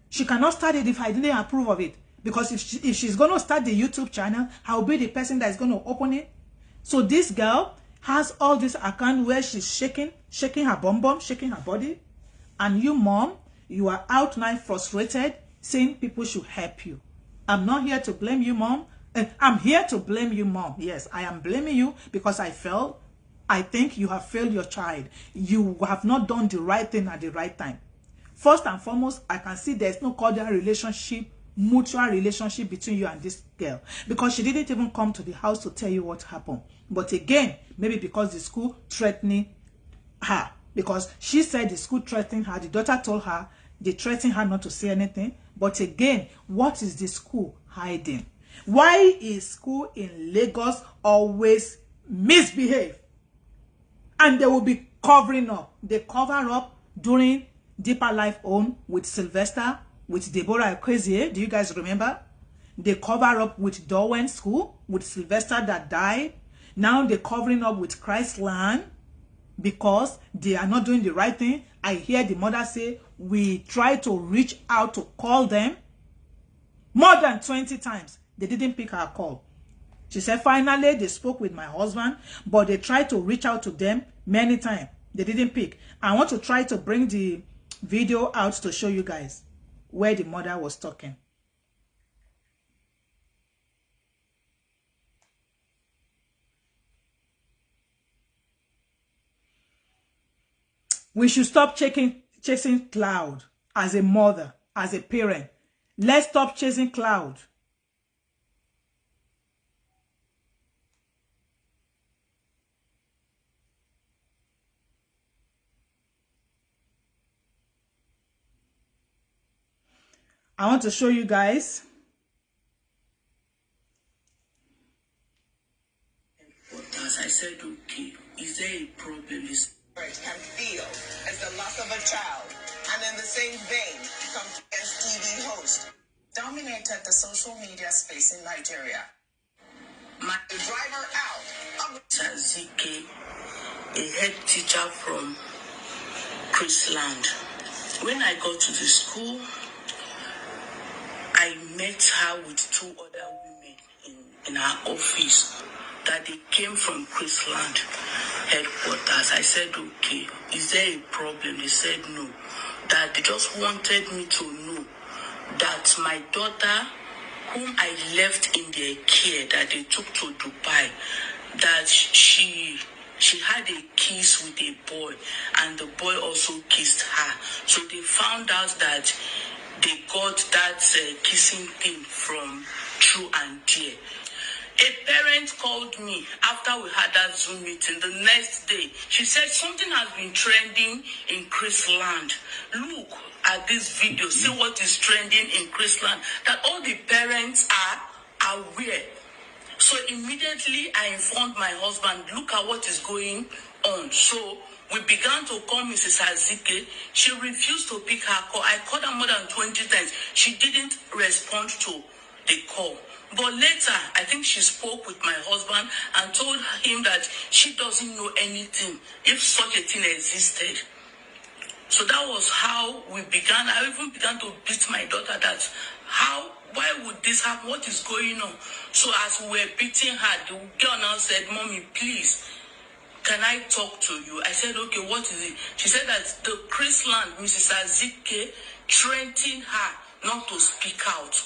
S1: She cannot start it if I didn't approve of it. Because if she's going to start the YouTube channel, I'll be the person that is going to open it. So this girl has all this account where she's shaking her bum, shaking her body. And you, mom, you are out now frustrated, saying people should help you. I'm not here to blame you, mom. I'm here to blame you, mom. Yes, I am blaming you because I think you have failed your child. You have not done the right thing at the right time. First and foremost, I can see there's no cordial relationship, mutual relationship between you and this girl. Because she didn't even come to the house to tell you what happened. But again, maybe because the school threatening her. Because she said the school threatening her. The daughter told her they threatened her not to say anything. But again, what is the school hiding? Why is school in Lagos always misbehave? And they will be covering up. They cover up during Deeper Life Own with Sylvester, with Deborah Ekweze. Do you guys remember? They cover up with Darwin School, with Sylvester that died. Now they're covering up with Chrisland because they are not doing the right thing. I hear the mother say, we try to reach out to call them more than 20 times. They didn't pick our call. She said, finally, they spoke with my husband, but they tried to reach out to them many times. They didn't pick. I want to try to bring the video out to show you guys where the mother was talking. We should stop chasing cloud as a mother, as a parent. Let's stop chasing cloud. I want to show you guys.
S2: As I said, okay, is there a problem?
S3: Can feel as the loss of a child, and in the same vein, comes as TV host, dominated the social media space in Nigeria. My driver out of
S2: Zike, a head teacher from Chrisland. When I got to the school, I met her with 2 other women in her office that they came from Chrisland. headquarters. I said, okay, is there a problem? They said no. That they just wanted me to know that my daughter, whom I left in their care, that they took to Dubai, that she had a kiss with a boy, and the boy also kissed her. So they found out that they got that kissing thing from True and Dear. A parent called me after we had that Zoom meeting the next day. She said something has been trending in Chrisland. Look at this video, see what is trending in Chrisland, that all the parents are aware. So immediately I informed my husband, look at what is going on. So we began to call Mrs. Azike. She refused to pick her call. I called her more than 20 times. She didn't respond to the call. But later, I think she spoke with my husband and told him that she doesn't know anything if such a thing existed. So that was how we began. I even began to beat my daughter that why would this happen? What is going on? So as we were beating her, the girl now said, Mommy, please, can I talk to you? I said, okay, what is it? She said that the Chrisland, Mrs. Azike, threatened her not to speak out.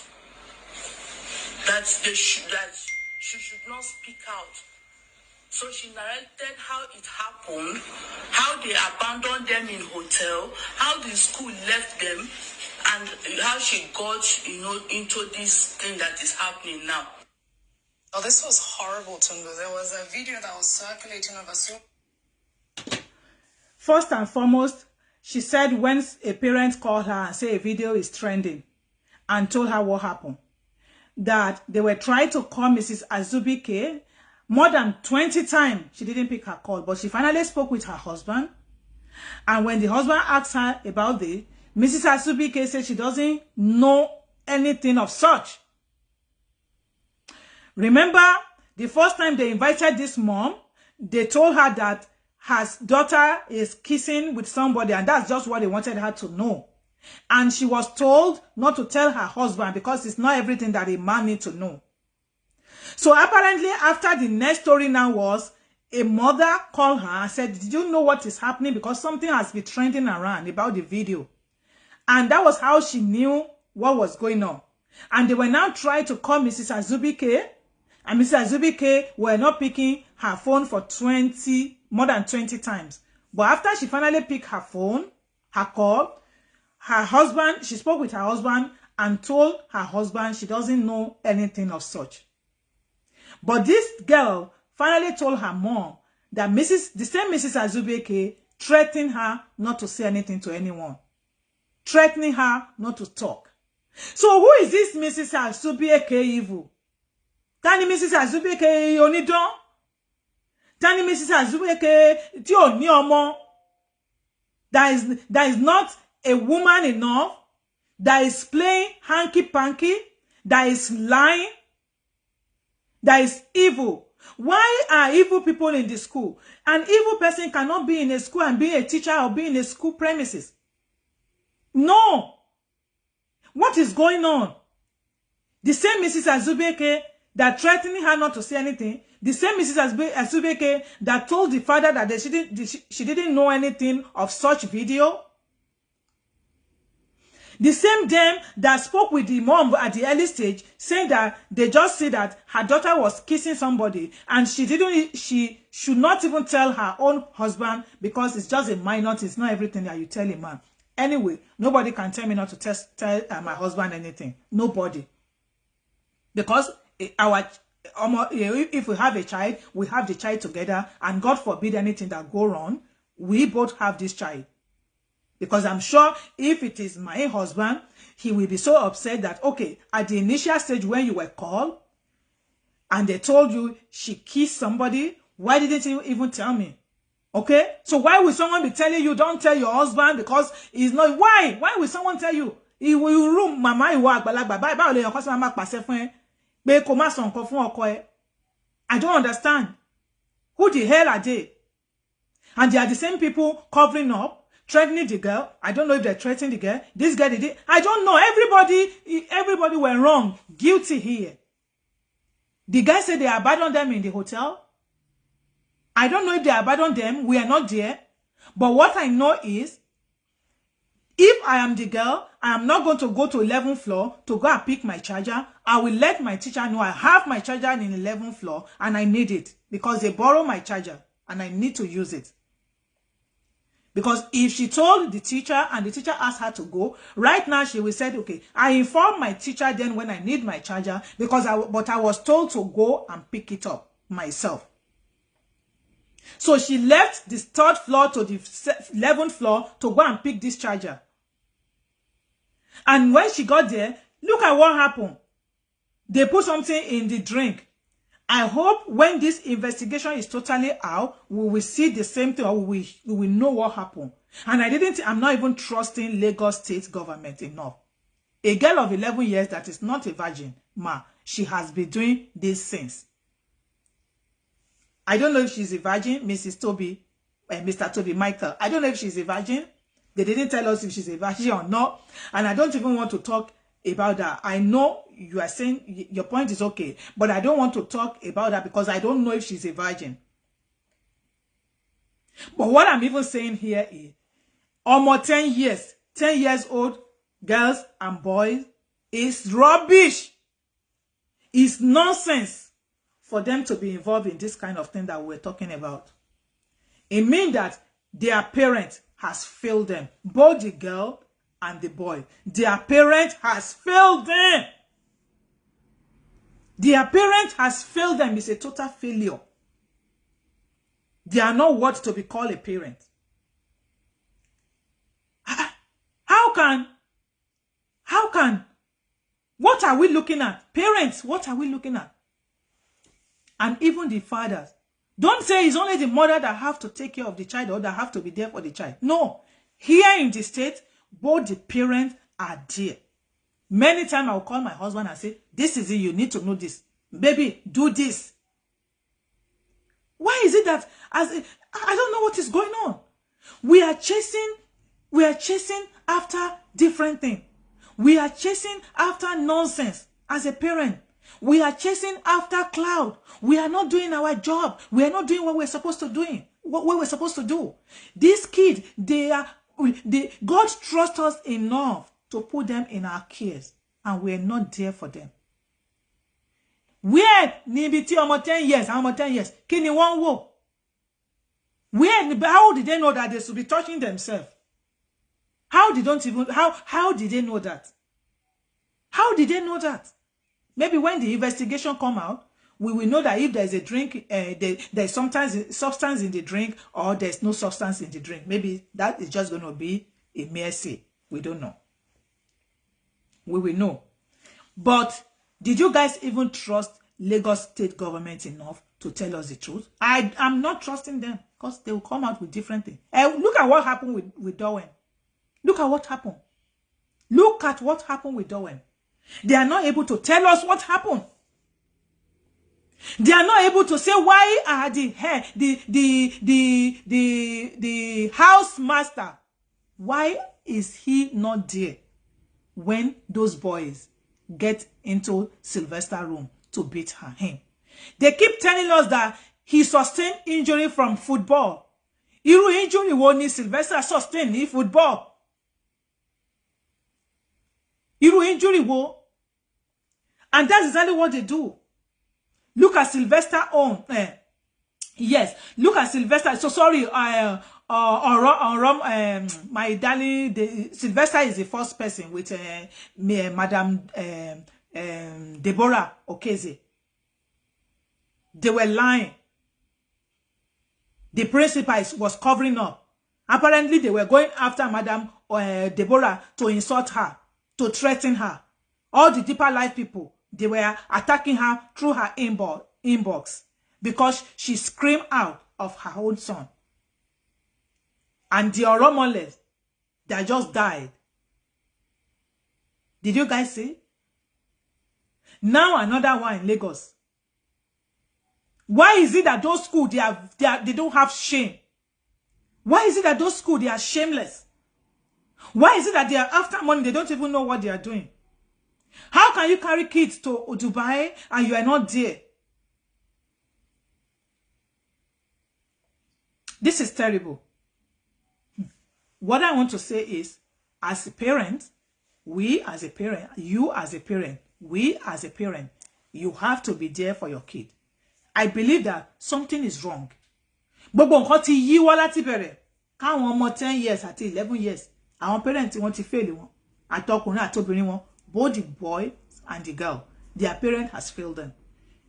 S2: That she should not speak out. So she narrated how it happened, how they abandoned them in hotel, how the school left them, and how she got, into this thing that is happening now.
S3: Oh, this was horrible, Tungo. There was a video that was circulating over social.
S1: First and foremost, she said when a parent called her and said a video is trending and told her what happened, that they were trying to call Mrs. Azubike more than 20 times. She didn't pick her call, but she finally spoke with her husband. And when the husband asked her about this, Mrs. Azubike said she doesn't know anything of such. Remember, the first time they invited this mom, they told her that her daughter is kissing with somebody, and that's just what they wanted her to know. And she was told not to tell her husband because it's not everything that a man needs to know. So apparently after the next story now was, a mother called her and said, did you know what is happening? Because something has been trending around about the video. And that was how she knew what was going on. And they were now trying to call Mrs. Azubike. And Mrs. Azubike were not picking her phone for more than 20 times. But after she finally picked her phone, her call, her husband, she spoke with her husband and told her husband she doesn't know anything of such. But this girl finally told her mom that the same Mrs. Azubike threatened her not to say anything to anyone. Threatening her not to talk. So who is this Mrs. Azubike evil? Tani Mrs. Azubike onidon? Tani Mrs. Azubike ti o ni omo? That is not a woman enough, that is playing hanky-panky, that is lying, that is evil. Why are evil people in the school? An evil person cannot be in a school and be a teacher or be in a school premises. No. What is going on? The same Mrs. Azubike that threatened her not to say anything, the same Mrs. Azubike that told the father that she didn't know anything of such video, the same them that spoke with the mom at the early stage, saying that they just see that her daughter was kissing somebody and she should not even tell her own husband because it's just a minor. It's not everything that you tell a man. Anyway, nobody can tell me not to tell my husband anything. Nobody. Because if we have a child, we have the child together, and God forbid anything that go wrong, we both have this child. Because I'm sure if it is my husband, he will be so upset that, okay, at the initial stage when you were called and they told you she kissed somebody, why didn't you even tell me? Okay? So why will someone be telling you, don't tell your husband because he's not, why? Why will someone tell you? He will room, mama, I don't understand. Who the hell are they? And they are the same people covering up, threatening the girl. I don't know if they're threatening the girl. This girl did it. I don't know. Everybody went wrong. Guilty here. The guy said they abandoned them in the hotel. I don't know if they abandoned them. We are not there. But what I know is, if I am the girl, I am not going to go to 11th floor to go and pick my charger. I will let my teacher know I have my charger in 11th floor and I need it because they borrow my charger and I need to use it. Because if she told the teacher and the teacher asked her to go, right now she will say, okay, I inform my teacher then when I need my charger because I was told to go and pick it up myself. So she left the 3rd floor to the 11th floor to go and pick this charger. And when she got there, look at what happened. They put something in the drink. I hope when this investigation is totally out, we will see the same thing or we will know what happened. And I'm not even trusting Lagos state government enough. A girl of 11 years that is not a virgin, she has been doing this since. I don't know if she's a virgin, Mrs. Toby, Mr. Toby Michael. I don't know if she's a virgin. They didn't tell us if she's a virgin or not. And I don't even want to talk about that. I know you are saying your point is okay, but I don't want to talk about that because I don't know if she's a virgin. But what I'm even saying here is, almost 10 years old girls and boys is rubbish. It's nonsense for them to be involved in this kind of thing that we're talking about. It means that their parent has failed them, both the girl and the boy. Their parent has failed them. Their parent has failed them. It's a total failure. They are not worth to be called a parent. How can? What are we looking at? Parents, what are we looking at? And even the fathers. Don't say it's only the mother that have to take care of the child or that have to be there for the child. No. Here in the state, both the parents are there. Many times I will call my husband and say, this is it, you need to know this. Baby, do this. Why is it that I don't know what is going on? We are chasing after different things. We are chasing after nonsense as a parent. We are chasing after cloud. We are not doing our job. We are not doing what we're supposed to do. What we're supposed to do. These kids, God trusts us enough to put them in our cares, and we're not there for them. Where nibiti almost 10 years, almost 10 years. Kini one wo. How did they know that they should be touching themselves? How did they know that? How did they know that? Maybe when the investigation come out, we will know that if there's a drink, there's sometimes substance in the drink, or there's no substance in the drink. Maybe that is just going to be a mere say. We don't know. We will know. But did you guys even trust Lagos state government enough to tell us the truth? I'm not trusting them because they will come out with different things. Look at what happened with Dowen. Look at what happened. Look at what happened with Dowen. They are not able to tell us what happened. They are not able to say why are the house master, why is he not there when those boys get into Sylvester's room to beat him? They keep telling us that he sustained injury from football. Irú injury wo ni Sylvester sustain in football? Irú injury wo? And that's exactly what they do. Look at Sylvester on. Yes, look at Sylvester. So sorry, my darling, Sylvester is the first person with Madam Deborah Okeze. They were lying. The principal was covering up. Apparently, they were going after Madam Deborah to insult her, to threaten her. All the deeper life people, they were attacking her through her inbox because she screamed out of her own son. And the Oromoles that just died. Did you guys see? Now another one in Lagos. Why is it that those schools, they don't have shame? Why is it that those schools, they are shameless? Why is it that they are after money? They don't even know what they are doing. How can you carry kids to Dubai and you are not there? This is terrible. What I want to say is, as a parent, we as a parent, you as a parent, we as a parent, you have to be there for your kid. I believe that something is wrong. Gbogbo nǹkan ti yí wá láti bẹ̀rẹ̀. Káwọn ọmọ 10 years àti 11 years, àwọn parents wọ́n ti fail wọn. Àtọkùnrin àtobìnrin wọn, both the boy and the girl, their parent has failed them.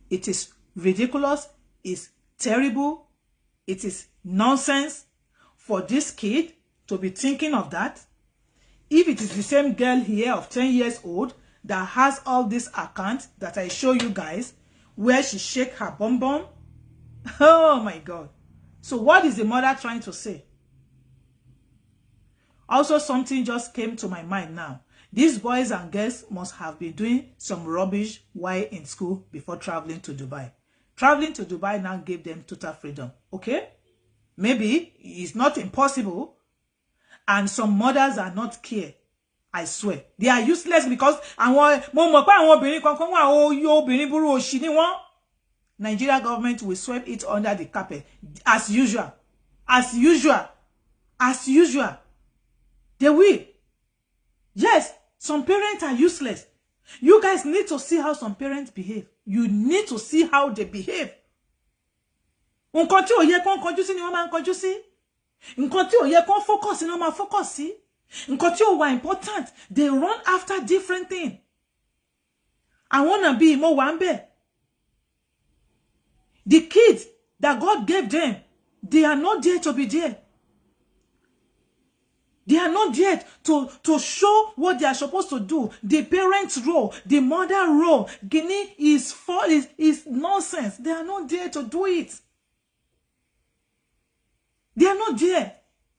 S1: It is ridiculous, it's terrible, it is nonsense for this kid to be thinking of that. If it is the same girl here of 10 years old that has all these accounts that I show you guys, where she shake her bum bum, oh my God. So what is the mother trying to say? Also, something just came to my mind now. These boys and girls must have been doing some rubbish while in school before traveling to Dubai. Traveling to Dubai now gave them total freedom. Okay? Maybe it's not impossible. And some mothers are not care. I swear. They are useless because Nigeria government will sweep it under the carpet. As usual. As usual. As usual. They will. Yes, some parents are useless. You guys need to see how some parents behave. You need to see how they behave. Nǹkan tí ó yẹ kó kọjú sí ni wọ́n máa kọjú sí. Nǹkan tí ó yẹ kó focus ni wọ́n máa focus sí. Nǹkan tí ó wà important, they run after different things. I wanna be more one bit. The kids that God gave them, they are not there to be there. They are not there to show what they are supposed to do. The parent's role, the mother role, Guinea is nonsense. They are not there to do it. They are not there.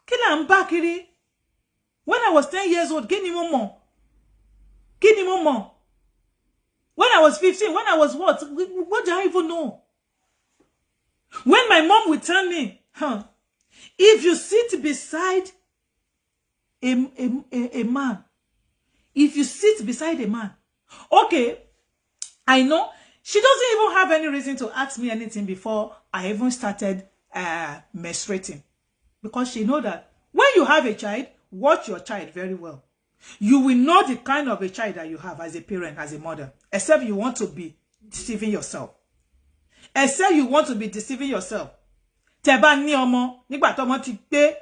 S1: Kila mbakiri. When I was 10 years old, Guinea momo. Guinea momo. When I was 15, when I was what? What do I even know? When my mom would tell me, if you sit beside a man, if you sit beside a man, okay, I know she doesn't even have any reason to ask me anything before I even started menstruating, because she know that when you have a child, watch your child very well. You will know the kind of a child that you have as a parent, as a mother, except you want to be deceiving yourself. Except you want to be deceiving yourself. Teba ni omo, nígbà tó mo ti pé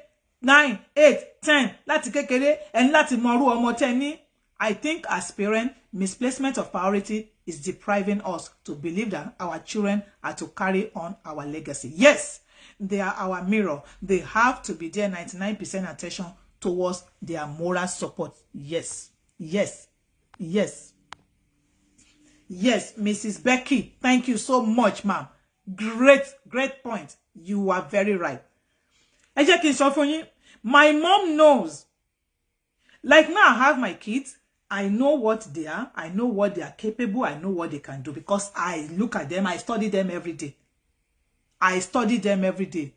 S1: 9, 8, 10, láti kékeré, and láti moru omo teni. I think as parents, misplacement of priority is depriving us to believe that our children are to carry on our legacy. Yes, they are our mirror. They have to be there 99% attention towards their moral support. Yes, yes, yes. Yes, Mrs. Becky, thank you so much, ma'am. Great point. You are very right. Ẹ jẹ́ kí n sọ fún yín, my mom knows. Like now I have my kids. I know what they are. I know what they are capable. I know what they can do because I look at them. I study them every day. I study them every day.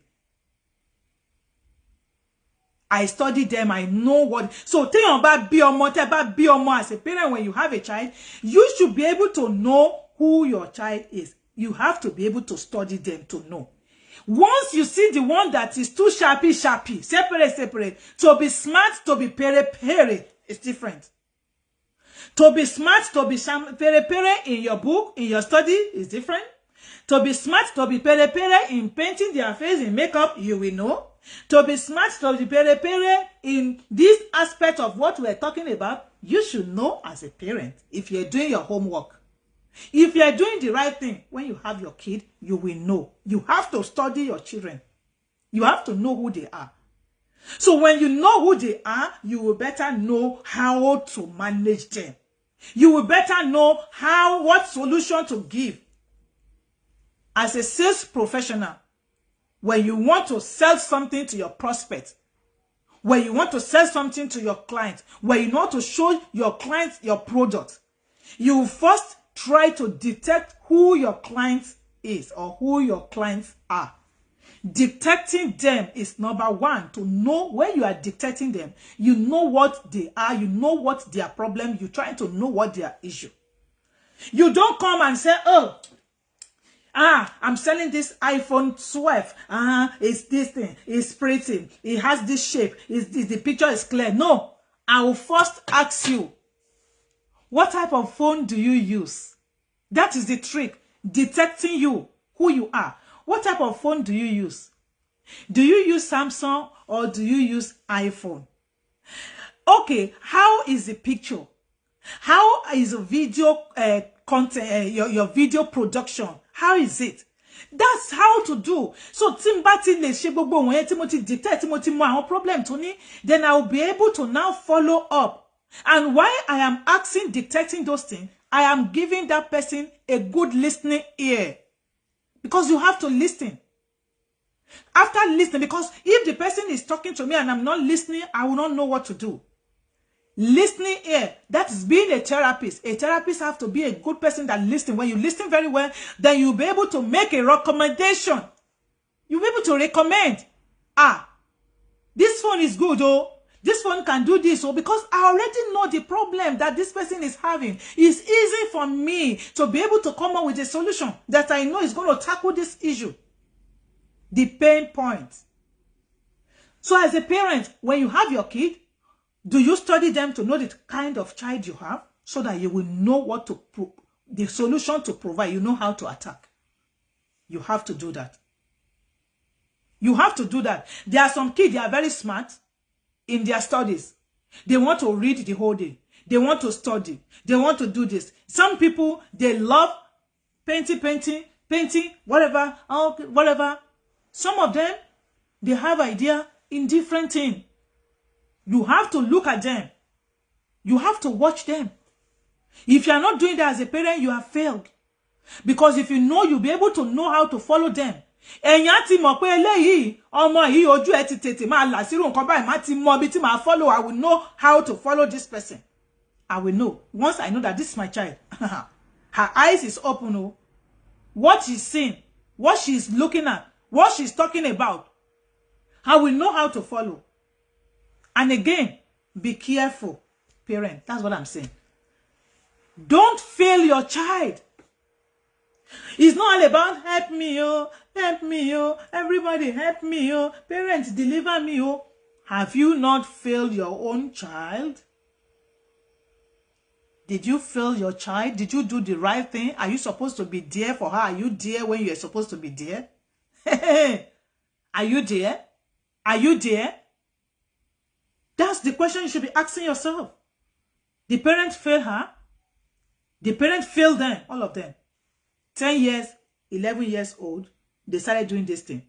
S1: I study them. I know what. So, tell about be as a parent, when you have a child, you should be able to know who your child is. You have to be able to study them to know. Once you see the one that is too sharpy, separate, to be smart, to be pere, it's different. To be smart, to be pere in your book, in your study, is different. To be smart, to be pere in painting their face, in makeup, you will know. To be smart, to be pere in this aspect of what we're talking about, you should know as a parent if you're doing your homework. If you're doing the right thing, when you have your kid, you will know. You have to study your children. You have to know who they are. So when you know who they are, you will better know how to manage them. You will better know what solution to give. As a sales professional, when you want to sell something to your prospect, when you want to sell something to your client, when you want to show your client your product, you first try to detect who your client is or who your clients are. Detecting them is number one. To know where you are detecting them, you know what they are, you know what their problem, you're trying to know what their issue. You don't come and say, oh, I'm selling this iPhone 12. It's this thing. It's pretty. It has this shape. The picture is clear. No, I will first ask you, what type of phone do you use? That is the trick, detecting you, who you are. What type of phone do you use? Do you use Samsung or do you use iPhone? Okay, how is the picture? How is a video content, your video production? How is it? That's how to do. So, Timbati le she gbogbo won Timothy detect Timothy mo àwọn problem to ni, then I will be able to now follow up. And why I am asking, detecting those things, I am giving that person a good listening ear. Because you have to listen. After listening, because if the person is talking to me and I'm not listening, I will not know what to do. Listening ear, that is being a therapist. A therapist have to be a good person that listens. When you listen very well, then you'll be able to make a recommendation. You'll be able to recommend. This phone is good, oh. This phone can do this, oh, because I already know the problem that this person is having. It's easy for me to be able to come up with a solution that I know is going to tackle this issue. The pain point. So as a parent, when you have your kid, do you study them to know the kind of child you have so that you will know what to the solution to provide? You know how to attack. You have to do that. You have to do that. There are some kids, they are very smart in their studies. They want to read the whole day. They want to study. They want to do this. Some people, they love painting, whatever, whatever. Some of them, they have idea in different things. You have to look at them. You have to watch them. If you are not doing that as a parent, you have failed. Because if you know, you'll be able to know how to follow them. Follow. I will know how to follow this person. I will know. Once I know that this is my child, her eyes is open. Oh. What she's seeing, what she's looking at, what she's talking about, I will know how to follow. And again, be careful, parent. That's what I'm saying. Don't fail your child. It's not all about help me, oh, everybody help me, oh, parents deliver me, oh. Have you not failed your own child? Did you fail your child? Did you do the right thing? Are you supposed to be there for her? Are you there when you're supposed to be there? Are you there? Are you there? That's the question you should be asking yourself. The parents fail her. The parents fail them, all of them. 10 years, 11 years old, they started doing this thing.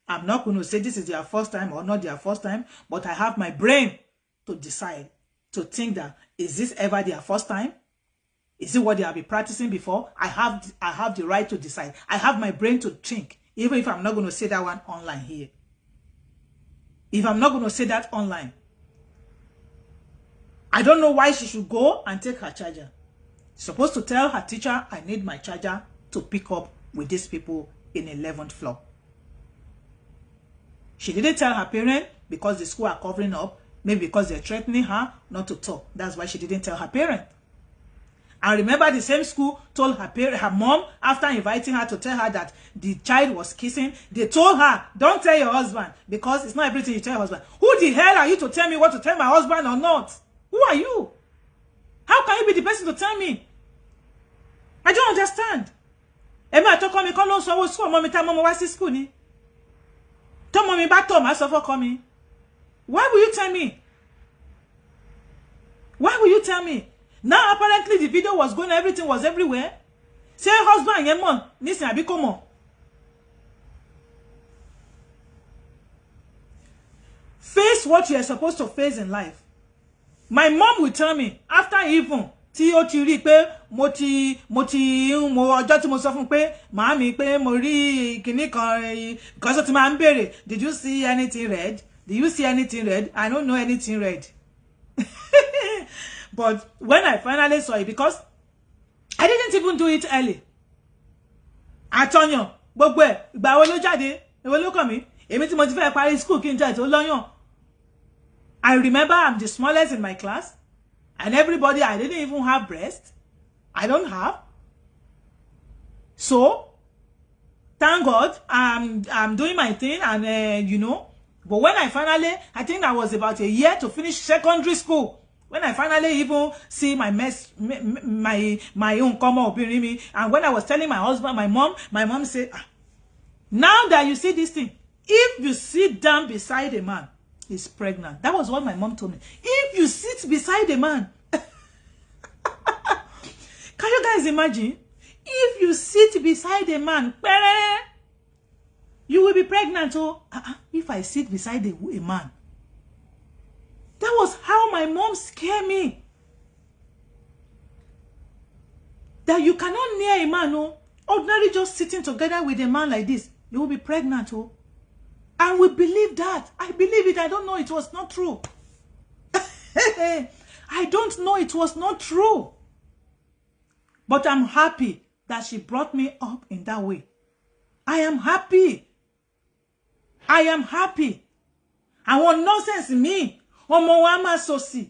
S1: I'm not going to say this is their first time or not their first time, but I have my brain to decide, to think that, is this ever their first time? Is it what they have been practicing before? I have the right to decide. I have my brain to think, even if I'm not going to say that one online here. If I'm not going to say that online. I don't know why she should go and take her charger. She's supposed to tell her teacher, I need my charger to pick up with these people in 11th floor. She didn't tell her parent because the school are covering up, maybe because they're threatening her not to talk. That's why she didn't tell her parent. And remember, the same school told her mom, after inviting her to tell her that the child was kissing, they told her, don't tell your husband, because it's not everything you tell your husband. Who the hell are you to tell me what to tell my husband or not? Who are you? How can you be the person to tell me? I don't understand. Why will you tell me? Why will you tell me? Now apparently the video was going, everything was everywhere. Say husband and mom, listen, I become more. Face what you are supposed to face in life. My mom will tell me after even tí ó ti rí pé mo ọjọ́ tí mo sọ fún pé màámi pé mo rí kinní kan because ó ti máa ń béèrè, did you see anything red? Did you see anything red? I don't know anything red. But when I finally saw it, because I didn't even do it early. Àtọyàn gbogbo ẹ̀ ìgbà wo ló jáde? Èwo ló kàn mí? Èmi tí mo ti fẹ́ parí school kí n jẹ́ tó lọ́yàn. I remember I'm the smallest in my class. And everybody, I didn't even have breast. I don't have. So, thank God, I'm doing my thing, and you know. But when I finally, I think I was about a year to finish secondary school. When I finally even see my own common opinion, and when I was telling my husband, my mom said, now that you see this thing, if you sit down beside a man, he's pregnant. That was what my mom told me. If you sit beside a man, can you guys imagine? If you sit beside a man, you will be pregnant. Oh, if I sit beside a man. That was how my mom scared me. That you cannot near a man, oh. Ordinarily just sitting together with a man like this, you will be pregnant, oh. And we believe that. I believe it. I don't know. It was not true. I don't know. It was not true. But I'm happy that she brought me up in that way. I am happy. I am happy. I want nonsense in me. Ọmọ wa máa sọ̀sì.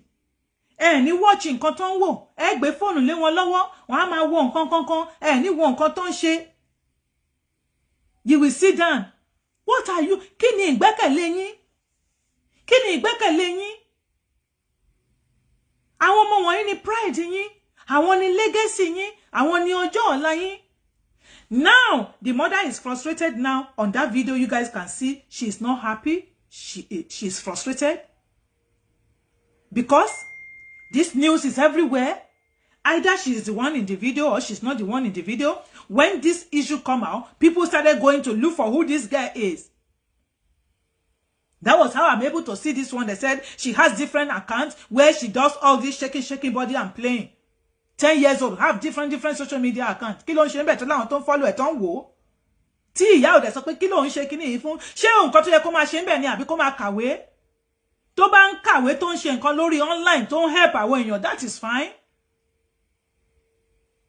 S1: Ní watching nǹkan tó ń wò. Gbé fóònù lé wọn lọ́wọ́. Wọ́n á máa wo nǹkan kankan. Ní wo nǹkan tó ń ṣe. You will sit down. What are you? Kí ni ìgbẹ́kẹ̀lé yín? Kí ni ìgbẹ́kẹ̀lé yín? Àwọn ọmọ wọ̀nyí ni pride yín. Àwọn ni legacy yín. Àwọn ni ọjọ́ ọ̀la yín. Now, the mother is frustrated now. On that video, you guys can see she's not happy. She's frustrated. Because this news is everywhere. Either she's the one in the video or she's not the one in the video. When this issue come out, people started going to look for who this guy is. That was how I'm able to see this one. They said she has different accounts where she does all this shaking body and playing. 10 years old, have different social media accounts. Kí ló ń ṣe ńbẹ̀ tó láwọn tó ń follow ẹ̀ tó ń wò. Tí ìyá ò dẹ̀ sọ pé kí ló ń ṣe kíní yìí fún. Ṣé nǹkan tó yẹ kó máa ṣe ńbẹ̀ ni àbí kó máa kàwé? Tó bá ń kàwé tó ń ṣe nǹkan lórí online tó ń help àwọn èèyàn, that is fine.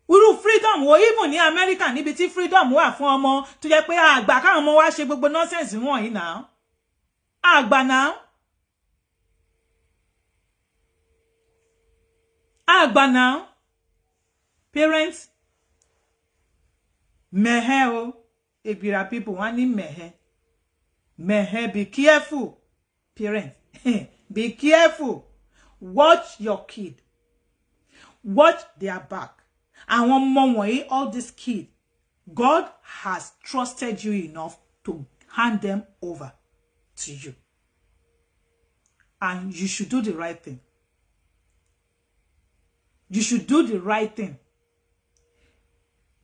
S1: Irú freedom wo even ní America níbi tí freedom wà fún ọmọ tó jẹ́ pé àgbà káwọn ọmọ wá ṣe gbogbo nonsense wọ̀nyí náà. Àgbà náà. Àgbà náà. Parents, mehe Ebira people want mehe. Mehe, be careful. Parents, be careful. Watch your kid. Watch their back. And one more way, all these kids, God has trusted you enough to hand them over to you. And you should do the right thing. You should do the right thing.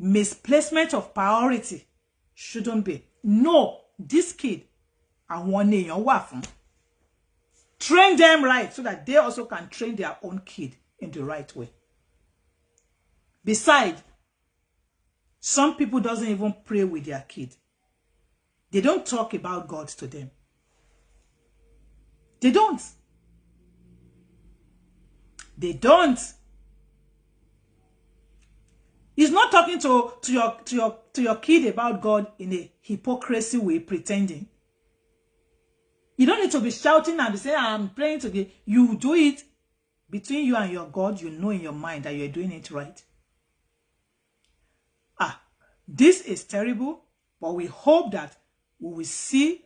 S1: Misplacement of priority shouldn't be. No, this kid, I want èèyàn wà fún. Train them right so that they also can train their own kid in the right way. Besides, some people doesn't even pray with their kid. They don't talk about God to them. They don't. They don't. He's not talking to your kid about God in a hypocrisy way, pretending. You don't need to be shouting and say, I'm praying to God. You do it between you and your God. You know in your mind that you're doing it right. This is terrible, but we hope that we will see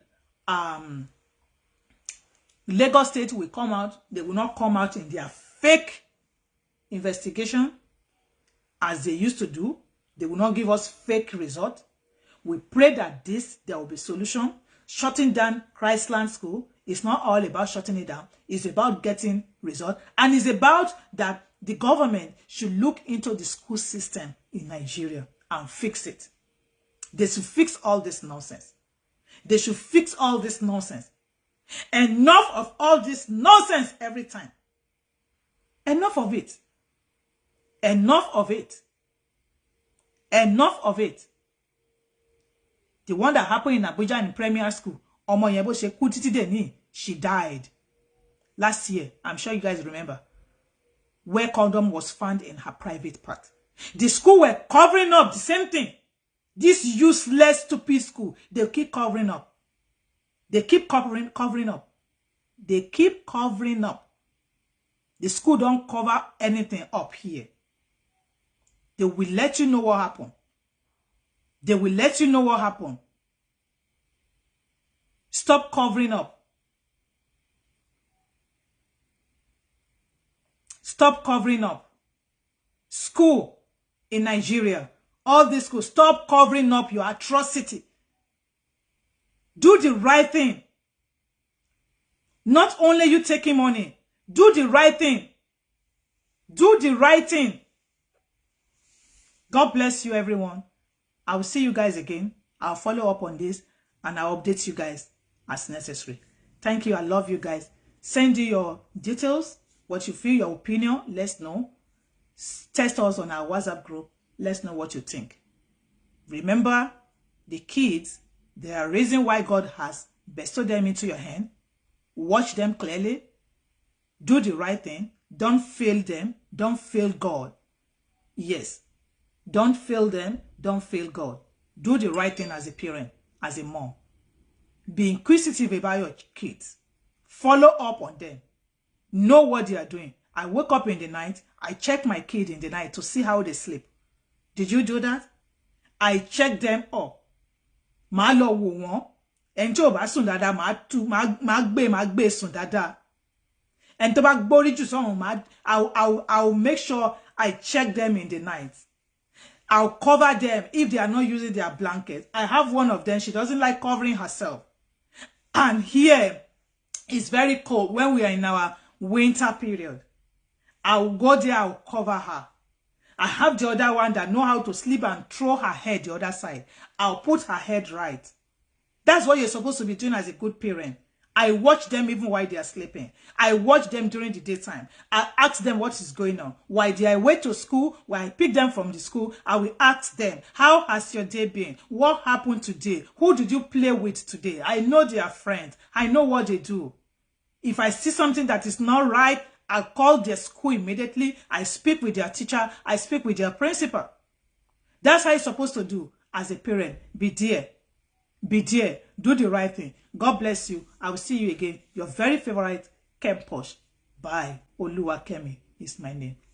S1: Lagos State will come out. They will not come out in their fake investigation as they used to do. They will not give us fake results. We pray that there will be solution. Shutting down Chrisland school is not all about shutting it down. It's about getting results. And it's about that the government should look into the school system in Nigeria and fix it. They should fix all this nonsense. They should fix all this nonsense. Enough of all this nonsense every time. Enough of it. Enough of it. Enough of it. The one that happened in Abuja in primary school, Omo Yebo she kú títí deni, she died last year. I'm sure you guys remember. Where condom was found in her private part. The school were covering up the same thing. This useless, stupid school, they keep covering up. They keep covering up. They keep covering up. The school don't cover anything up here. They will let you know what happened. They will let you know what happened. Stop covering up. Stop covering up. School in Nigeria, all these schools, stop covering up your atrocity. Do the right thing. Not only you taking money, do the right thing. Do the right thing. God bless you, everyone. I will see you guys again. I'll follow up on this and I'll update you guys as necessary. Thank you. I love you guys. Send you your details, what you feel, your opinion. Let's know. Test us on our WhatsApp group. Let's know what you think. Remember, the kids, there are reasons why God has bestowed them into your hand. Watch them clearly. Do the right thing. Don't fail them. Don't fail God. Yes. Don't fail them. Don't fail God. Do the right thing as a parent, as a mom. Be inquisitive about your kids. Follow up on them. Know what they are doing. I wake up in the night. I check my kid in the night to see how they sleep. Did you do that? I check them up. Ma lo wo won. En tí ó bá sùn dáadáa, ma gbé sùn dáadáa. En tó bá gbórí jù sọ́run, I'll make sure I check them in the night. I'll cover them if they are not using their blankets. I have one of them. She doesn't like covering herself. And here, it's very cold when we are in our winter period. I'll go there, I'll cover her. I have the other one that know how to sleep and throw her head the other side. I'll put her head right. That's what you're supposed to be doing as a good parent. I watch them even while they are sleeping. I watch them during the daytime. I ask them what is going on. While they are away to school, while I pick them from the school, I will ask them, how has your day been? What happened today? Who did you play with today? I know they are friends. I know what they do. If I see something that is not right, I'll call their school immediately. I speak with their teacher. I speak with their principal. That's how you're supposed to do as a parent. Be there. Be there. Do the right thing. God bless you. I will see you again. Your very favorite Kem Posh. Bye. Oluwakemi is my name.